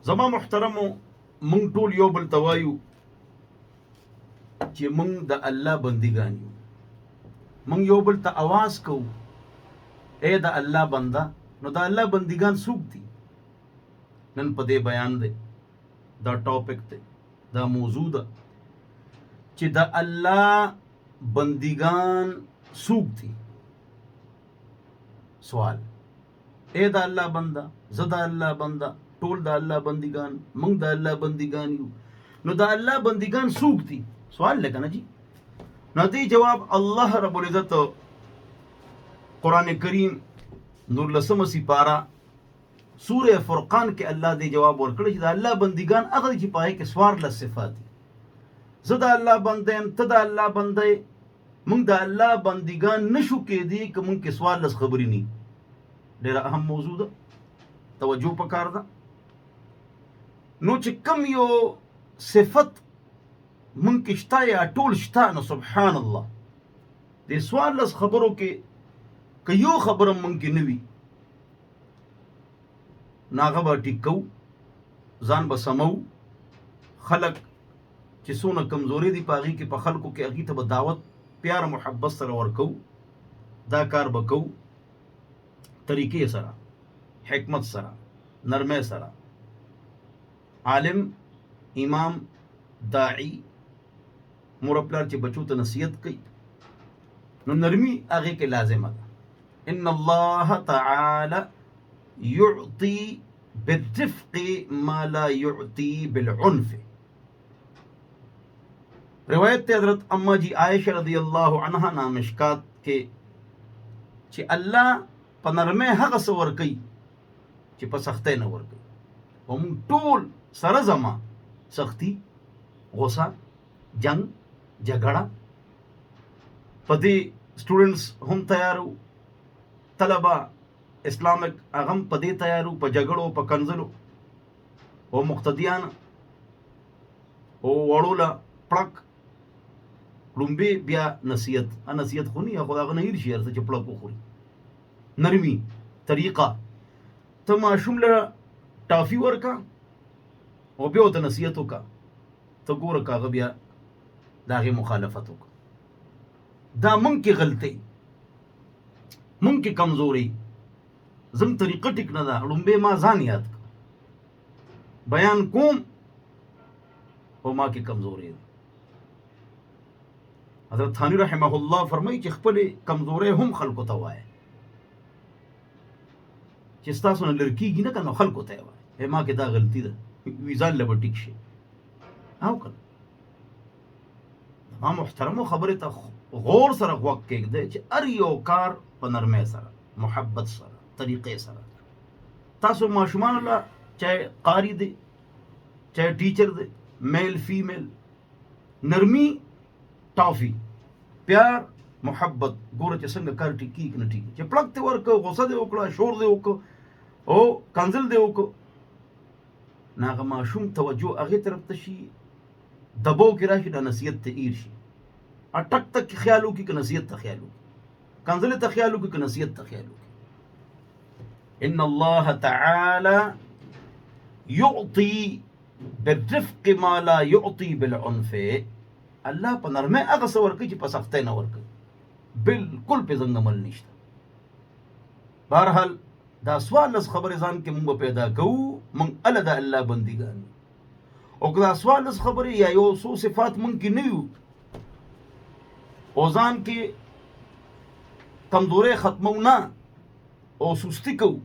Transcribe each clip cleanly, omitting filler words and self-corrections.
زما محترمو مونږ ټول یو بل ته وایو چې مونږ د الله بندګان یو. مونږ یو بل ته आवाज کوو اے د الله بنده. نو د الله بندګان څوک دي؟ نن په دې بیان دی، دا ټاپک دی، دا موضوع ده چې د الله بندګان څوک دي. سوال، اے د الله بنده، زه د الله بنده، ټول د الله بندگان، مونږ د الله بندگان یو. نو د الله بندگان څوک دي؟ سوال لکه نه جی. نو دې جواب الله رب العزت قرآن کریم 19 سپاره سوره فرقان کې الله دې جواب ورکړي چې د الله بندگان هغه چې پای کې 14 صفات دي. زه د الله بنده يم، ته د الله بنده یې. مونږ د الله بندگان نشو کېدی که مونږ کې 14 خبرې نه. ډېره اهم موضوع ده، توجه پکار ده. نو چې کم یو صفت مونږ کې شته یا ټول شته، نو سبحان الله دې 14 خبرو کې که یو خبره مونږ کې نه وي، نو هغه به ټیک کوو، ځان به سمو. خلک چې څونه کمزوري دي په هغې کې، په خلکو کې هغې ته به دعوت پیار محبت سره ورکوو. دا کار به کوو طریقې سره، حکمت سره، نرمۍ سره. عالم، امام، داعی، مور پلار چې بچو ته نصیحت کوي، نو نرمی هغې کې لازمه ده. ان الله تعالی يعطي بالرفق ما لا يعطي بالعنف. روایت ته حضرت اما جی عائشہ رضی اللہ عنہا نامشکات کې چې الله په نرمۍ هغه څه ورکوي چې په سختۍ نه ورکوي. او موږ ټول سره زما سختی، غصه، جنگ، جګړه په دې سټوډنټس هم تیارو، طلبه اسلامک هغه هم په دې تیارو، په جګړو، په کنځلو. او مقتدیان او وړوله پړک لومبې بیا نصیحت. نصیحت خو نه، خو هغه نه هېر شي هر څه چې پړک وخوري. نرمي طریقه، ته ماشوم له ټافي ورکا او بیا ورته نصیحت وکړه، ته ګوره که هغه بیا د هغې مخالفت وکړه. دا مونږ کې غلطۍ، مونږ کې کمزوري، زموږ طریقه ټیک نه ده. لومبې ما ځان یاد کړه، بیان کوم او ما کې کمزوري ده. حضرت ثانی رحمه الله فرمایي چې خپلې کمزورۍ هم خلکو ته وایه، چې ستاسو نه لرې کېږي نه که نو خلکو ته یې وایه ما کې دا غلطي ده، وي ځان له به ټیک شي. او که ما محترمو خبرې ته غور سره غوږ کېږدی چې هر یو کار په نرمۍ سره، محبت سره، طریقې سره. تاسو ماشومانو له چاہے قاری دی، چاہے ټیچر دی، میل فیمیل، نرمی، ټافي، پیار، محبت. ګوره چې څنګه کار ټیک کېږي که نه ټیک. چې پړک دې ورکړه، غصه دې وکړه، شور دې وکړه او کنځل دې وکړه، نو هغه ماشوم توجه هغې طرف ته شي، دبو کې راشي، دا نصیحت ته ایر شي. ټک تک خیال وکړي که نصیحت ته خیال وکړي، کنځلې ته خیال وکړي که نصیحت ته خیال وکړي. ان الله تعالی يعطي بالرفق ما لا يعطي بالعنف. الله په نرمۍ هغه څه ورکوي چې په سختۍ نه ورکوي. بالکل پې زنګ عمل نشته. بهرحال دا 14 خبرې ځان کې مونږ به پیدا کوو، مونږ هله د الله بندګان یو. او که دا 14 خبرې یا یو څو صفات مونږ کې نه یو او ځان کې کمزورۍ ختمو نه او سستی کوو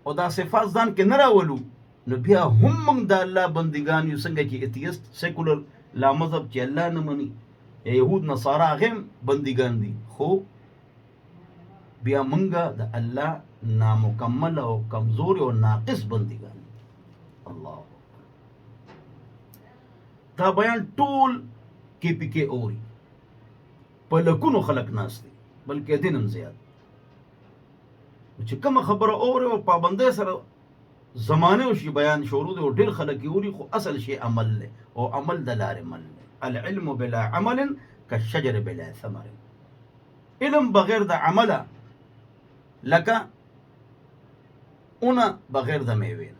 او دا صفات ځان کې نه راولو، نو بیا هم مونږ د الله بندګان یو. څنګه چې ایتیست، سیکولر، لا مذهب چې الله نه مني، یهود نصارا هغه هم بندګان دي، خو بیا مونږ د الله نامکمل او کمزور او ناقص بندګان. الله دا بیان ټول کې پکې اوري، په لکونو خلک ناست دي، بلکې دین هم زیات. چې کومه خبره اوري او پابندۍ سره زمانه وشي بیان شروع دی، او ډېر خلک یې اوري، خو اصل شی عمل دی، او عمل د لارې مل دی. العلم بلا عمل كالشجر بلا ثمر. علم بغیر د عمله لکه اونه بغیر د میوې.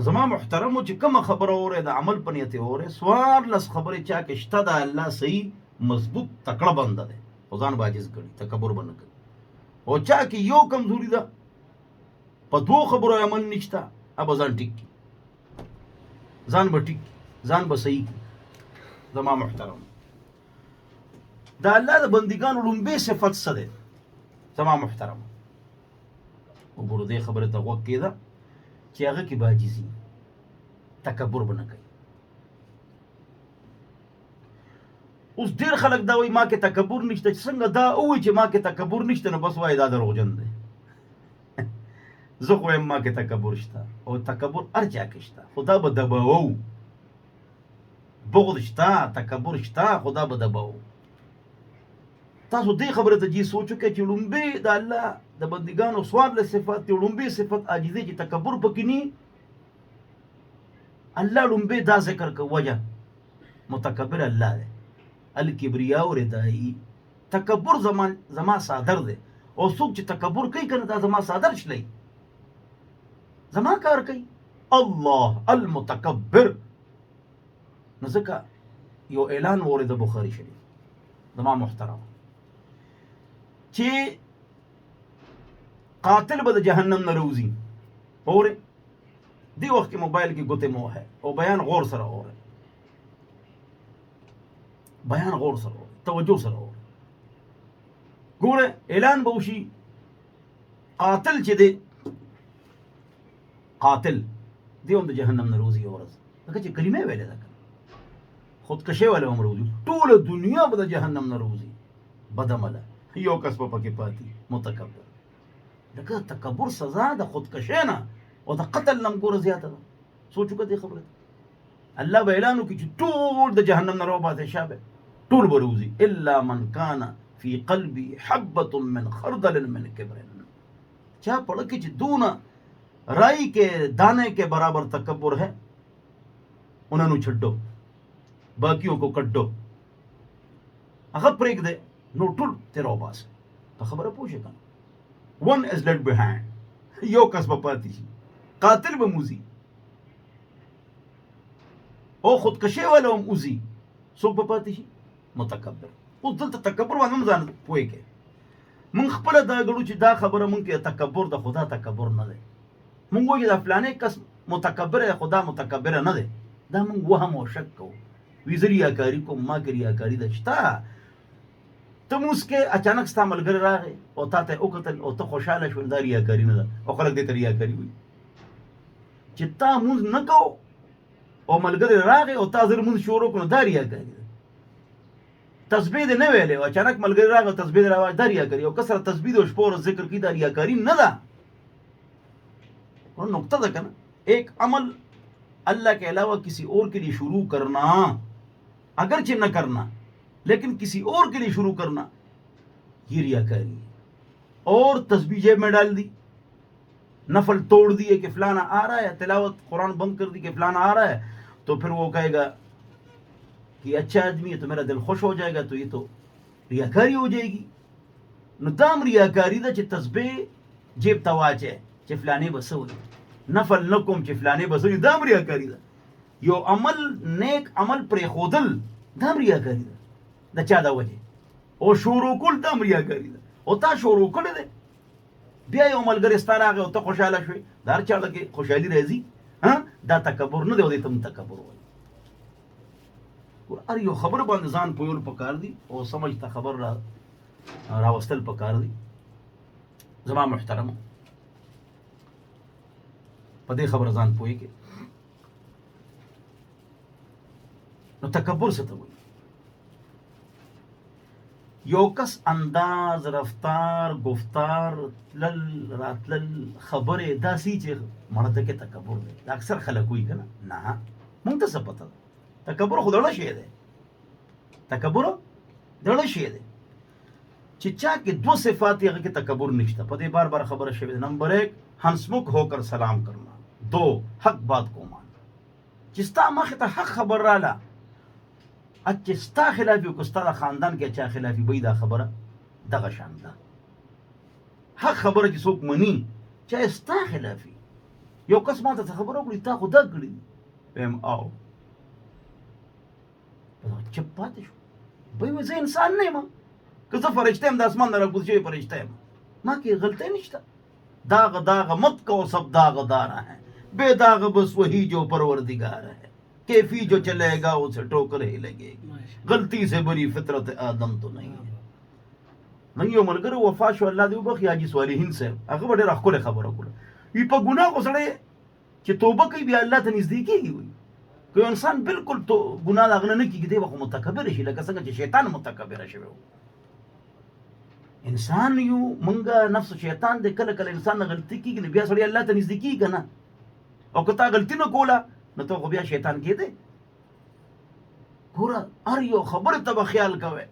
زما محترمو چې کومه خبره اورې د عمل په نیت اورې، څوارلس خبرې چا کې شته د الله صحیح مضبوط تکړه بنده دی، خو ځان به عاجز کړي، تکبر به نه کوي. او چا کې یو کمزوري ده، په دوو خبرو عمل نشته، اب ځان ټیک کړي، ځان به ټیک کړي، ځان به صحیح کړي. زما محترم د الله د بندګانو لومبی صفت څه دی؟ زما محترم وګورو دې خبره ته غوږ کېده چې هغه کې به عاجزي، تکبر به نه کوي. اوس ډېر خلک دا وایي ما کې تکبر نشته، چې څنګه دا ووایي چې ما کې تکبر نشته نو بس وایي دا دروغجن دی. زه خو وایم ما کې تکبر شته، او تکبر هر چا کې شته، خو دا به دباوو. بغض شته، تکبر شته، خو دا به دباوو. تاسو دې خبره ته جی سوچ وکړئ چې لومبی د الله د بندګانو څوارلس صفات دي، لومبی صفت عاجزي چې تکبر پکې نه. الله لومبی دا ذکر کوي وجه متکبر الله دی، الکبریا و ردائی، تکبر زما صادر دی. او څوک چې تکبر کوي کنه دا زما صادر شلی، زما کار کوي. الله المتکبر. نو ځکه یو اعلان ورده بخاری شریف زما محترم چې قاتل به د جهنم نه روزي. اورې دی وخت کې موبایل کې ګوتې مو ہے، او بیان غور سره اورې، بیان غور سره اورې، توجه سره اورې. ګوره اعلان به وشي قاتل چې دی، قاتل دی هم د جهنم نه روزي ورځ، ځکه چې کلمه ویلې ده، خودکشي والا هم روزي، ټوله دنیا به د جهنم نه روزي. بدعمله یو کس په پکې پاتې متکبر. لکه تکبر سزا د خودکشي نه او د قتل نه ګوره زیاته ده. سوچ وکړه دې خبره. الله به اعلان وکړي چې ټول د جهنم نه راوباسي، شابه ټول به روزي الا من کان فی قلبی حبة من خردل من کبر. چا پڑھ کے چې دونه رائی کے دانے کے برابر تکبر ہے انہوں نے چھڈو، باقیوں کو کڈو، هغه پرېږدئ نو ټول تیره وباسئ. په خبره پوه شئ که نه؟ ون از لیفټ بهایند، یو کس به پاتې شي، قاتل به موزي او خودکشي والا هم وځي، څوک به پاتې شي؟ متکبر. اوس دلته تکبر باندې هم ځان پوه کړئ. موږ خپله دا ګڼو چې دا خبره موږ کې تکبر ده، خو دا تکبر نه دی. موږ وایو چې دا فلانی کس متکبر دی، خو دا متکبره نه دی. دا موږ وهم او شک کوو. وی زه ریاکاري کوم، ما کې ریاکاري ده شته. ته مونځ کې اچانک ستا ملګری راغی او تا ته یې وکتل او ته خوشحاله شوې، دا ریاکاري نه ده، او خلک دې ته ریاکاري وایي. چې تا مونځ نه کوو او ملګری راغی او تا زر مونځ شروع کړو، دا ریاکاري ده. تسبیح دې نه ویلې او اچانک ملګری راغی او تسبیح دې راوایي، دا ریاکاري. او کسره تسبیح او شپه ورځ ذکر کړي، دا ریاکاري نه ده. نقطہ ده که نه؟ ایک عمل اللہ کے علاوہ کسی اور کے لیے شروع کرنا، اگرچہ نہ کرنا لیکن کسی اور کے لیے شروع کرنا، یہ ریاکاری ہے. اور تسبیح جیب میں ڈال دی، نفل توڑ دیے کہ فلانا آ رہا ہے، تلاوت قرآن بند کر دی کہ فلانا آ رہا ہے، تو پھر وہ کہے گا کہ اچھا آدمی ہے تو میرا دل خوش ہو جائے گا، تو یہ تو ریاکاری ہو جائے گی. نو دام ریاکاری ده چې تسبیح جیب ته واچې چې فلانې به څه وایي، نفل نه کوم چې فلانې به څه وایي، دام ریاکاري ده. یو عمل نیک عمل پرېښودل دام ریاکاري ده، د چا د وجې، او شروع کول دام ریاکاري ده. او تا شروع کړی دی، بیا یو ملګری ستا راغی او ته خوشحاله شوې، د هر چا کې خوشحالي راځي، دا تکبر نه دی، او دې ته هم تکبر وایي. هر یو خبر باندې ځان پویول پکار دي او سمجھ ته خبر راوستل پکار دي. زما محترم په دې خبره ځان پوهېږي. نو تکبر څه ته وایي؟ یو کس انداز، رفتار، گفتار، تلل راتلل، خبرې داسې چې مړه ته کې تکبر دی. دا اکثر خلک وایي که نه، نه مونږ ته څه پته ده. تکبر خو دړه شی دی، تکبر دړه شی دی چې چا کې دو صفات هغه کې تکبر نشته. په دې بار بار خبره شوې ده. نمبر 1 ہنسمکھ ہو کر سلام کرنا، 2 حق بات کو ماننا. چې ستا مخې ته حق خبر راله، چې ستا خلافي او که ستا د خاندان کې چا خلافي وي، دا خبره دغه شان ده. حق خبره چې څوک مني چاہے ستا خلافي، یو کس ما ته خبره وکړي تا خو دا کړي ویم او چپ پاتې شو وایي زه انسان نه یم که زه فرشته یم د اسمان نه راکوز شوی فرشته یم ما کې غلطی نشته داغ داغ مت کو سب داغ دارا ہے بے داغ بس وہی جو پروردگار ہے کیفی جو چلے گا اسے ٹوکر ہی لگے گی غلطی سے بری فطرت آدم تو نہیں ہے نن یو ملګری وفات شو الله دې وبخي حاجي صالحین صاحب هغه به ډېره ښکلې خبره وکړه وي په ګناه خو سړی چې توبه کوي بیا الله ته نږدې کېږي وایي که انسان بالکل ګناه د هغه نه کېږي دی به خو متکبره شي لکه څنګه چې شیطان متکبره شوی و انسان یو مونږه نفس شیطان دی کله کله انسان نه غلطي کېږي نو بیا سړی الله ته نږدې کېږي که نه او که تا غلطي نه کوله نو ته خو بیا شیطان کېدی ګوره هر یو خبرې ته به خیال کوئ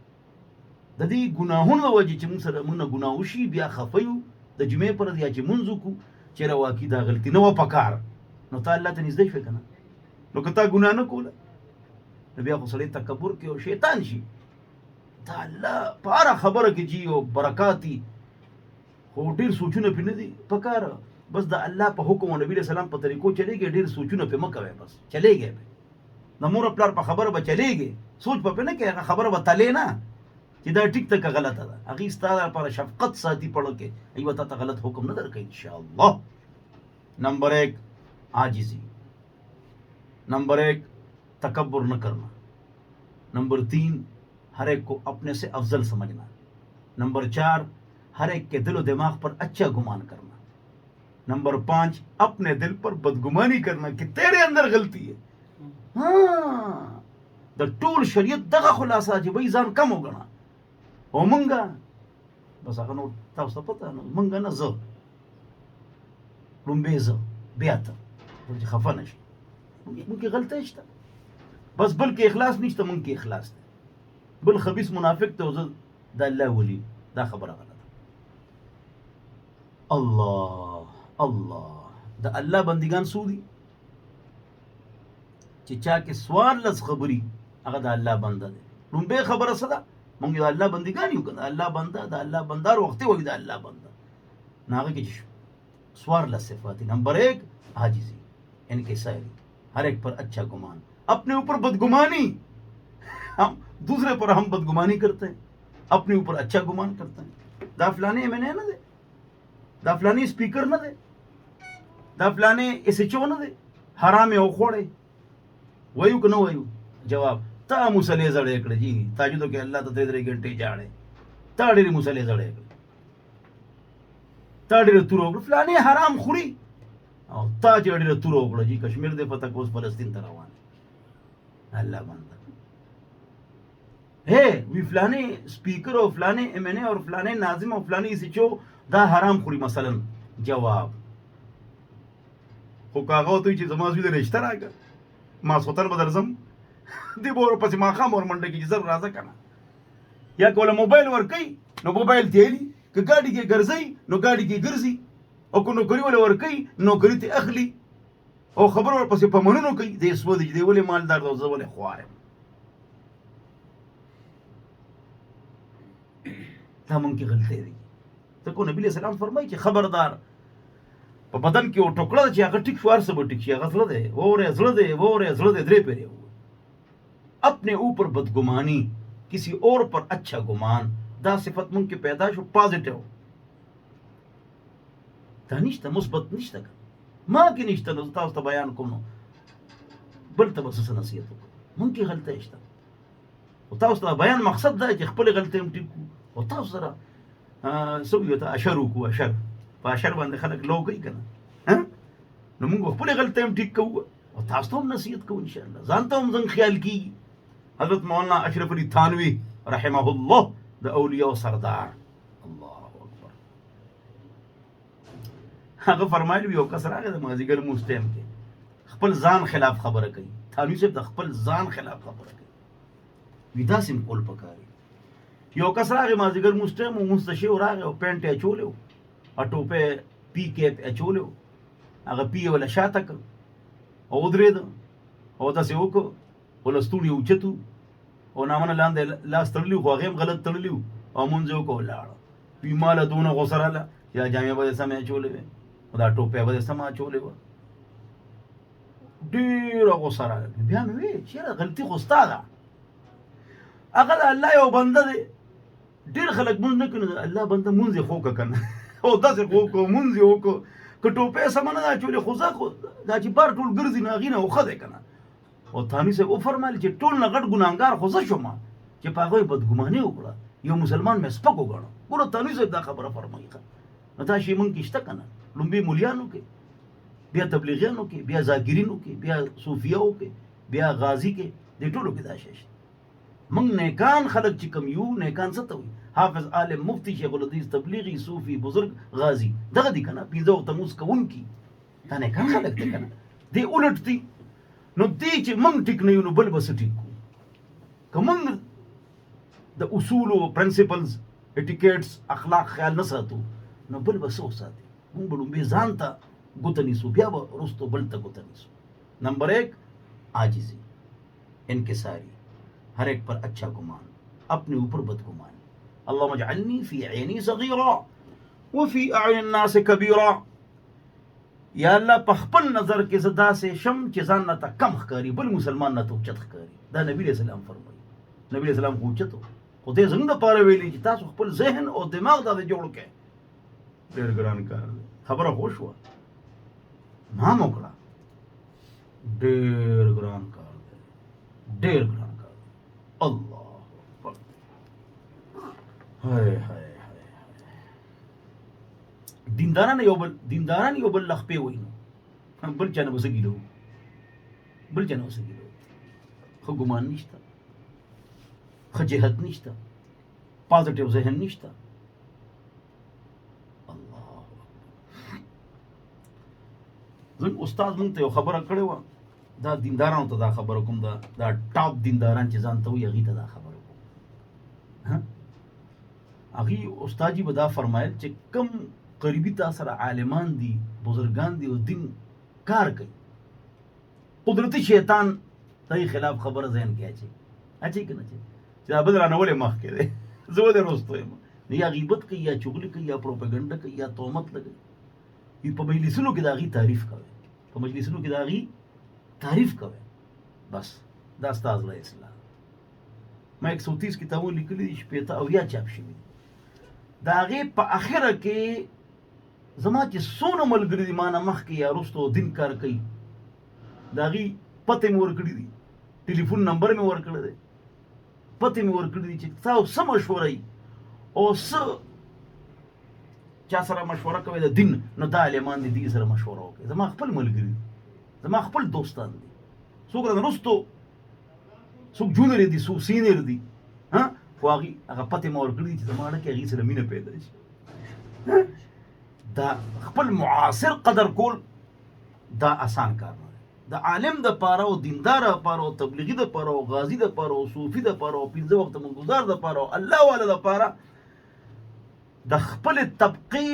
د دې ګناهونو د وجې چې موږ سره موږ نه ګناه وشي بیا خفه یو د جمعې پر ورځ یا چې مونځ وکړو چېرې واقعي دا غلطي نه وه په کار نو تا الله ته نږدې شوې که نه نو که تا ګناه نه کوله نو بیا خو سړی تکبر کوي او شیطان شي دا الله په هره خبره کې جي او برکات دي خو ډېر سوچونه پرې نه دي په کار بس د الله په حکم او نبي علیه السلام په طریقو چلېږي ډېر سوچونه پرې مه کوئ بس چلېږئ پرې د مور پلار په خبره به چلېږي سوچ به پرې نه کوئ هغه خبره به تلې نه چې دا ټیک ته که غلطه ده هغې ستا لپاره شفقت ساتي پړه کې هغې به تا ته غلط حکم نه درکوي انشاءالله نمبر 1 عاجزی نمبر 1 تکبر نہ کرنا نمبر 3 ہر ایک کو اپنے سے افضل سمجھنا نمبر 4 ہر ایک کے دل و دماغ پر اچھا گمان کرنا نمبر 5 اپنے دل پر بدگمانی کرنا کہ تیرے اندر غلطی ہے ہاں د ټول شریعت دغه خلاصه چې وایي ځان کم وګڼه او مونږه بس هغه نو تاسو ته پته نو مونږه نه زه لومبې زه بیا ته چې خفه نه شي مونږ کې غلطی شته بس بل کې اخلاص نشته مونږ کې اخلاص دی بل خبیث منافق ته زه د الله ولی دا خبره غلطه الله الله د الله بندگان سو دي چې چا کې سوال لس خبري هغه د الله بنده دی لومبې خبره څه ده مونږ د الله بندگان یو که د الله بنده د الله بندار وختي وایي د الله بنده نو هغه کې سوار لس صفات نمبر 1 عاجزی ان کے سائری ہر ایک پر اچھا گمان اپنے اوپر بدگمانی ہم دوسرے پر ہم بدگمانی کرتے ہیں اپنے اوپر اچھا گمان کرتے ہیں دا فلانے میں نے نہ دے دا فلانے اسپیکر نہ دے دا فلانے ایسے چو نہ دے حرام او خوڑے وایو کہ نہ وایو جواب تا مسلے زڑے کړه جی تاجو ته کې الله ته 3 غنټې جاړې تا ډېرې مسلې زړې کړه تا ډېرې تور وکړه فلانې حرام خوري او تا چې ډېرې تور وکړه جی کشمیر دې پته کوس فلسطین ته روان الله بنده ہے وی فلانې سپیکر او فلانې ایم این اے اور فلانې ناظم او فلانې سچو دا حرام خوري مثلا جواب خو کاغه ته چې زما زوی د رشتہ راګه ما سوتن بدرزم دی بور پسې ما خام اور منډه کې زر راځه کنه یا کوله موبایل ور کوي نو موبایل تیلی که ګاډي کې ګرځي نو ګاډي کې ګرځي او کو نوکری ول ور کوي نوکری ته اخلي او خبر ور پسې په منونو کوي د سود دی ولې مالدار دی ولې خوارم دا مونږ کې غلطي دي ته کو نبی اسلام فرمایي چې خبردار په بدن کې او ټوکړه چې هغه ټیک شوار سبا ټیک شي هغه زړه دی وره زړه دی درې پیری اپنے اوپر بدگمانی کسی اور پر اچھا گمان دا صفت من کې پیدا شو پازیټیو دا نشته مثبت نشته ما کې نشته نو تاسو ته بیان کوم نو بل ته بس نصیحت من کې غلطه شته او تاسو ته بیان مقصد دا چې خپل غلطۍ هم ټیک او تاسو سره سو یو ته اشر وکړو اشر په اشر باندې خلک لو کوي کنه نو موږ خپل غلطۍ هم ټیک کوو او تاسو ته هم نصیحت کوو ان شاء الله ځان ته هم ځان خیال کیږي حضرت مولانا اشرف علی تھانوی رحمه الله د اولیاء سردار الله اکبر هغه فرمایلی یو کس راغی د مازیګر مستم کې خپل ځان خلاف خبره کوي تھانوی صاحب د خپل ځان خلاف خبره کوي ودا سیم کول پکاري یو کس راغی مازیګر مستم او مستشی راغی او پینټ اچولیو اټو په پی کیپ اچولیو هغه پی ولا شاته او درېد او داسې وکړو ولستونی اوچتو او نامنه لاندې لاس تړلیو خو هغه هم غلط تړلیو او مونځ وکړو لاړه وی ماله دونه غوسراله یا جامې به سمې اچولې وې دا ټوپې به سمه اچولې وه ډېره غوسه راغله. بیا مې وې چېرې غلطي خو ستا ده، هغه د الله یو بنده دی. ډېر خلک مونځ نه کوي، الله بنده مونځ یې خو که که نه او داسې خو وکړو مونځ یې وکړو، که ټوپۍ سمه نه ده اچولې خو زه خو دا چې بار ټول ګرځي نو هغې نه خو ښه دی که نه. او تاني صاحب وفرمایل چې ټول نه غټ ګناهګار خو زه شوم چې په هغه یې بدګماني وکړه، یو مسلمان مې سپک وګڼه. ګوره تاني صاحب دا خبره فرمایي. نو دا شی مونږ کې شته که نه؟ لومبي مولیانو کې، بیا تبلیغیانو کې، بیا ذاکرینو کې، بیا صوفیاو کې، بیا غازی کې، دې ټولو کې دا شی شته. مونږ نیکان خلک چې کوم یو، نیکان څه ته وایي؟ حافظ، عالم، مفتی، شیخ الحدیث، تبلیغي، صوفي، بزرګ، غازی، دغه دي که نه؟ پنځه وخته مونځ کوونکي دا نیکان خلک دي که نه؟ دې الټ دي. نو دې چې مونږ ټیک نه یو نو بل به څه ټیک کړو؟ که مونږ د اصولو، پرنسپلز، اټیکیټس، اخلاق خیال نه ساتو نو بل به څه وساتي؟ مونږ به لومبې ځان ته ګوته نیسو، بیا به وروستو بل ته ګوته نیسو. نمبر 1 عاجزی، انکساری، ہر ایک پر اچھا گمان، اپنے اوپر بدگمان. اللهم اجعلنی فی عینی صغیرا وفی اعین الناس کبیرا. یا الله په خپل نظر کې زه داسې شم چې ځان نه ته کم ښکاري، بل مسلمان نه ته اوچت ښکاري. دا نبي علیہ السلام فرمایي. نبی علیہ السلام خو اوچت و، خو دې زموږ دپاره ویلي چې تاسو خپل ذهن او دماغ داسې جوړ کړئ. ډېر ګران کار دی. خبره خو شوه، نام وکړه. ډېر ګران کار دی، ډېر ګران کار دی. الله اکبر. هی هی دینداران یو بل لخپې وایي نو بل چا نه به څه ګیله وو، بل چا نه به څه ګیله وو. ښه ګمان نشته، ښه جهت نشته، پازیټیو ذهن نشته. زموږ استاد مونږ ته یو خبره کړې وه، دا دیندارانو ته دا خبره کوم، دا ټاپ دینداران چې ځان ته وایي هغې ته دا خبره کوم. هغې استاد جي به دا فرمایل چې کم قریبي تا سره عالمان دي، بزرګان دي او دین کار کوي، قدرتي شیطان دغې خلاف خبره ذهن کې اچوي که نه اچوي چې دا بل رانه ولې مخکې دی، زه ولې رستو یم. نو یا غیبت کوي، یا چغلي کوي، یا پروپاګنډه کوي، یا تهمت لګوي. په مجلسونو کې د هغې تعریف کوي، په مجلسونو کې د هغې تعریف کوي. بس دا ستا زړه اصلاح. ما 130 کتابونه لیکلي دي، 80 او یا چاپ شوي دي. د هغې په اخره کې زما چې څونه ملګري دي ما نه مخکې یا وروستو دین کار کوي، د هغې پته مې ورکړي دي، ټلیفون نمبر مې ورکړی دی، پته مې ورکړي دي چې تاسو څه مشوره یي او څه چا سره مشوره کوي د دین، نو دا عالمان دي دې سره مشوره وکړي. زما خپل ملګري دي، زما خپل دوستان دي، څوک رانه وروستو څوک جونر دي، څوک سینیر دي، خو هغې هغه پته مې ورکړي دي چې زما اړه کې هغې سره مینه پیدا شي. دا خپل معاصر قدر کول دا آسان کار نه دی. د عالم دپاره او دیندار دپاره او تبلیغي دپاره او غازي دپاره او صوفي دپاره او 15 وخته منګزار دپاره او الله والا دپاره د خپل طبقې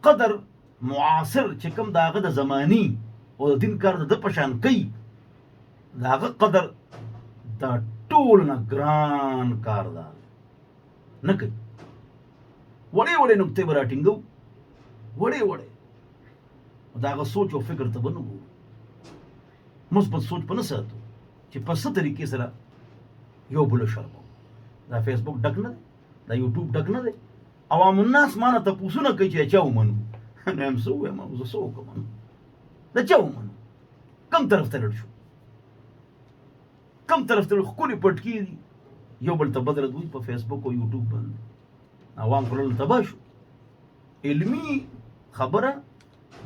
قدر معاصر چې کوم د هغه د زماني او د دین کار د ده په شان کوي، د هغه قدر دا ټول نه ګران کار ده نه کوي. وړې وړې نکتې به راټینګو، وړې وړې، د هغه سوچ او فکر ته به نه ګورو، مثبت سوچ به نه ساتو چې په څه طریقې سره یو بل شرمو. دا فیسبوک ډک نه دی، دا یوټیوب ډک نه دی. عوام الناس ما نه تپوسونه کوي چې چا ومنو. نو یم څه ووایم، زه څه وکړم، د چا ومنو، کم طرف ته لړ شو، کم طرف ته ښکلې پټکي دي یو بل ته بد رد وایي په فیسبوک او یوټیوب باندې. عوام کړل تباه شو. علمي خبره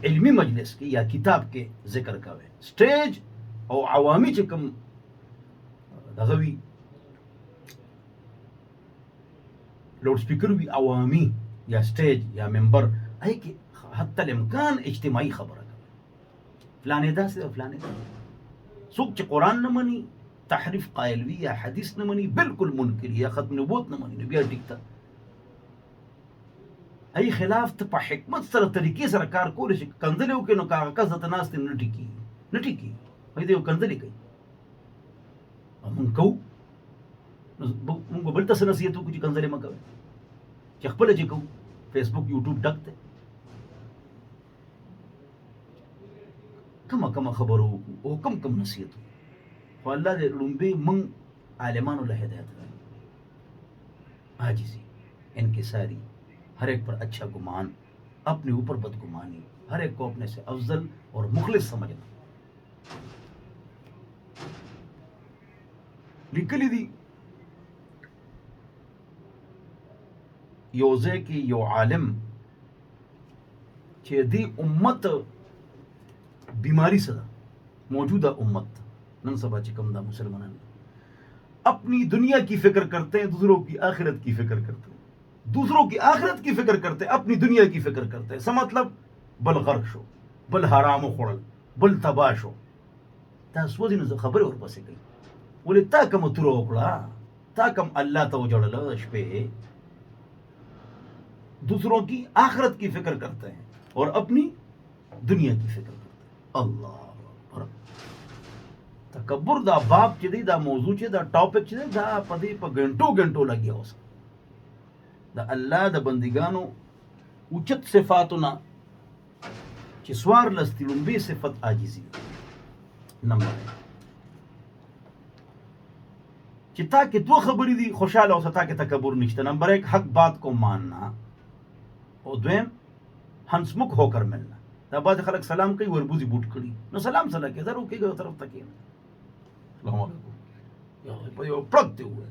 علمي مجلس کې یا کتاب کې ذکر کوي، سټیج او عوامي چې کوم دغه وي لوډ سپیکر وي، عوامي یا سټیج یا ممبر، هغې کې حتی الامکان اجتماعي خبره کوي، فلانې داسې ده فلانې داسې. څوک چې قرآن نه مني، تحریف قایل وي، یا حدیث نه مني، بالکل منکر یا ختم نبوت نه مني، نو بیا ټیک ده. هغې خلاف ته په حکمت سره طریقې سره کار کولی شي. کنځلې وکړي نو که هغه کس درته ناست دی نه ټیکېږي، نه ټیکېږي. هغې ته یو کنځلې کوي او مونږ کوو، نو مونږ به بل ته څه نصیحت وکړو چې کنځلې مه کوئ، چې خپله چې کوو. فیسبوک یوټیوب ډک دی. کم خبرو او کم نصیحتو خو الله دې لومبي من عالمانو له ہدایت راکړي. عاجزی، انکساری، ہر ایک پر اچھا گمان، اپنے اوپر بدگمانی، ہر ایک کو اپنے سے افضل اور مخلص سمجھنا. لیکلی دی یو ځای کې یو عالم چې دی امت بیماری سے موجودہ امت نن سبا چې کوم دا مسلمانان اپنی دنیا کی فکر کرتے ہیں، دوسروں کی آخرت کی فکر کرتے ہیں، دوسروں کی آخرت کی فکر کرتے ہیں، اپنی دنیا کی فکر کرتے ہیں. څه مطلب؟ بل غرق شو، بل حرامو خوړل، بل تباه شو. دا سوځي نو خبرې ورپسې کوي. ولې تا کوم توره وکړه؟ تا کوم الله ته وجړله شپې؟ دوسروں کی آخرت کی فکر کرتے ہیں اور اپنی دنیا کی فکر کرتے ہیں. اللہ اکبر. تکبر دا باب چې دی، دا موضوع چې دا ټاپک چې دی، دا پدې په غنټو لګیا اوس. دا الله د بندګانو اوچت صفاتونه چې سوار لستی لومبي صفت عاجزي نمبر چې تا کې دو خبرې دي خوشاله اوسه، تا کې تکبر نشته. نمبر 1 حق بات کو ماننا، اور دویم ہنسمکھ ہو کر ملنا. دا بعض خلق سلام کوي وربوزي بوټ کړي نو سلام سره کې ضرور کېږي طرف ته کې السلام علیکم یا په یو پړکته وي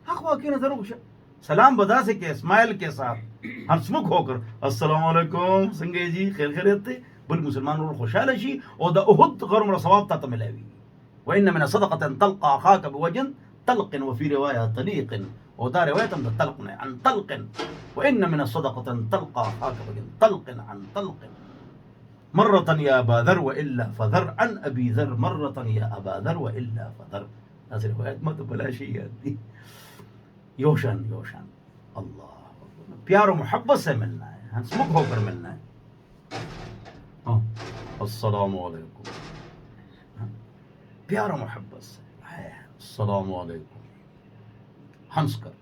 حق واکې نه ضرور شه سلام بدا سے کہ اسماعیل کے ساتھ ہنسمکھ ہو کر السلام علیکم څنګه جی خیر خیریت ته بل مسلمان ور خوشاله شي او د احد غرم ثواب ته ملاوي. وان من صدقه تلقى اخاك بوجه طلق وفي روايه طليق، ودا روايه من طلق عن طلق. وان من الصدقه تلقى اخاك بوجه طلق عن طلق مرة يا ابا ذر والا فذر عن ابي ذر مرة يا ابا ذر والا فذر. هذه روايات ما بلا شيء دي یوشن اللہ پیار و محبت سے ملنا ہے، ہنسمکھ ہو کر ملنا ہے. السلام علیکم پیار و محبت سے السلام علیکم ہنس کر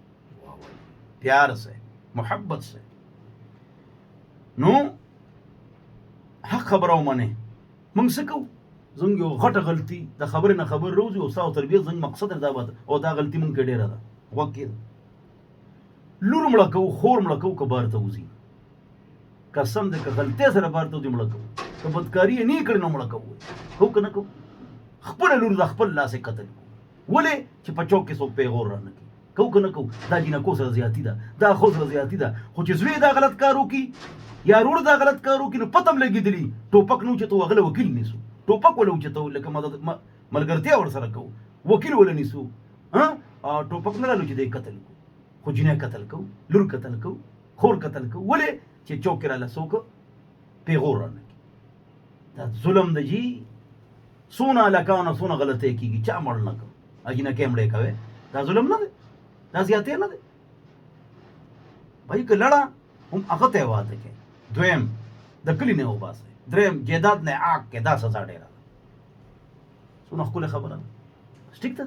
پیار سے محبت سے. نو حق خبرو منه موږ څه کوو؟ زموږ یو غټه غلطي د خبرې نه خبر روزي او ستا تربیت زموږ مقصد دا وه او دا غلطي موږ کې ډېره ده. غوږ کېده لور مړه کوو، خور مړه کوو، که بار ته وځي قسم دی که غلطۍ سره بار ته وځي مړه کوو، که بدکاري یې نه کړې نو مړه کوو. کوو که نه کوو؟ خپله لور د خپل لاسې قتل کوو. ولې چې په چوک کې څوک پیغور را نه کوي. کوو که نه کوو؟ دا جینکو سره زیاتي ده، دا خو سره زیاتي ده. خو چې زوی دا غلط کار وکړي یا رور دا غلط کار وکړي نو پته م لګېدلي ټوپک نه اوچتو هغه له وکیل نیسو، ټوپک وله اوچتو لکه ملګرتیا ورسره کوو، وکیل وله نیسو. ټوپک نه رالو چې دی قتل کوو، خو جنۍ قتل کوو، لور قتل کوو، خور قتل کوو. ولې چې چوک کې راله څوک پیغور را نه کړي. دا ظلم ده جي. څونه هلکانو څونه غلطۍ کېږي چا مړ نه کړو، جنکۍ مړې کوې. دا ظلم نه دی، دا زیاتې نه دی. بھائی که لړه هم هغه ته یې واده کوي. دویم د کلي نه وباسئ. دریم جیداد نه عاق کې. دا سزا ډېره ده. څونه ښکلې خبره ده. ټیک ده.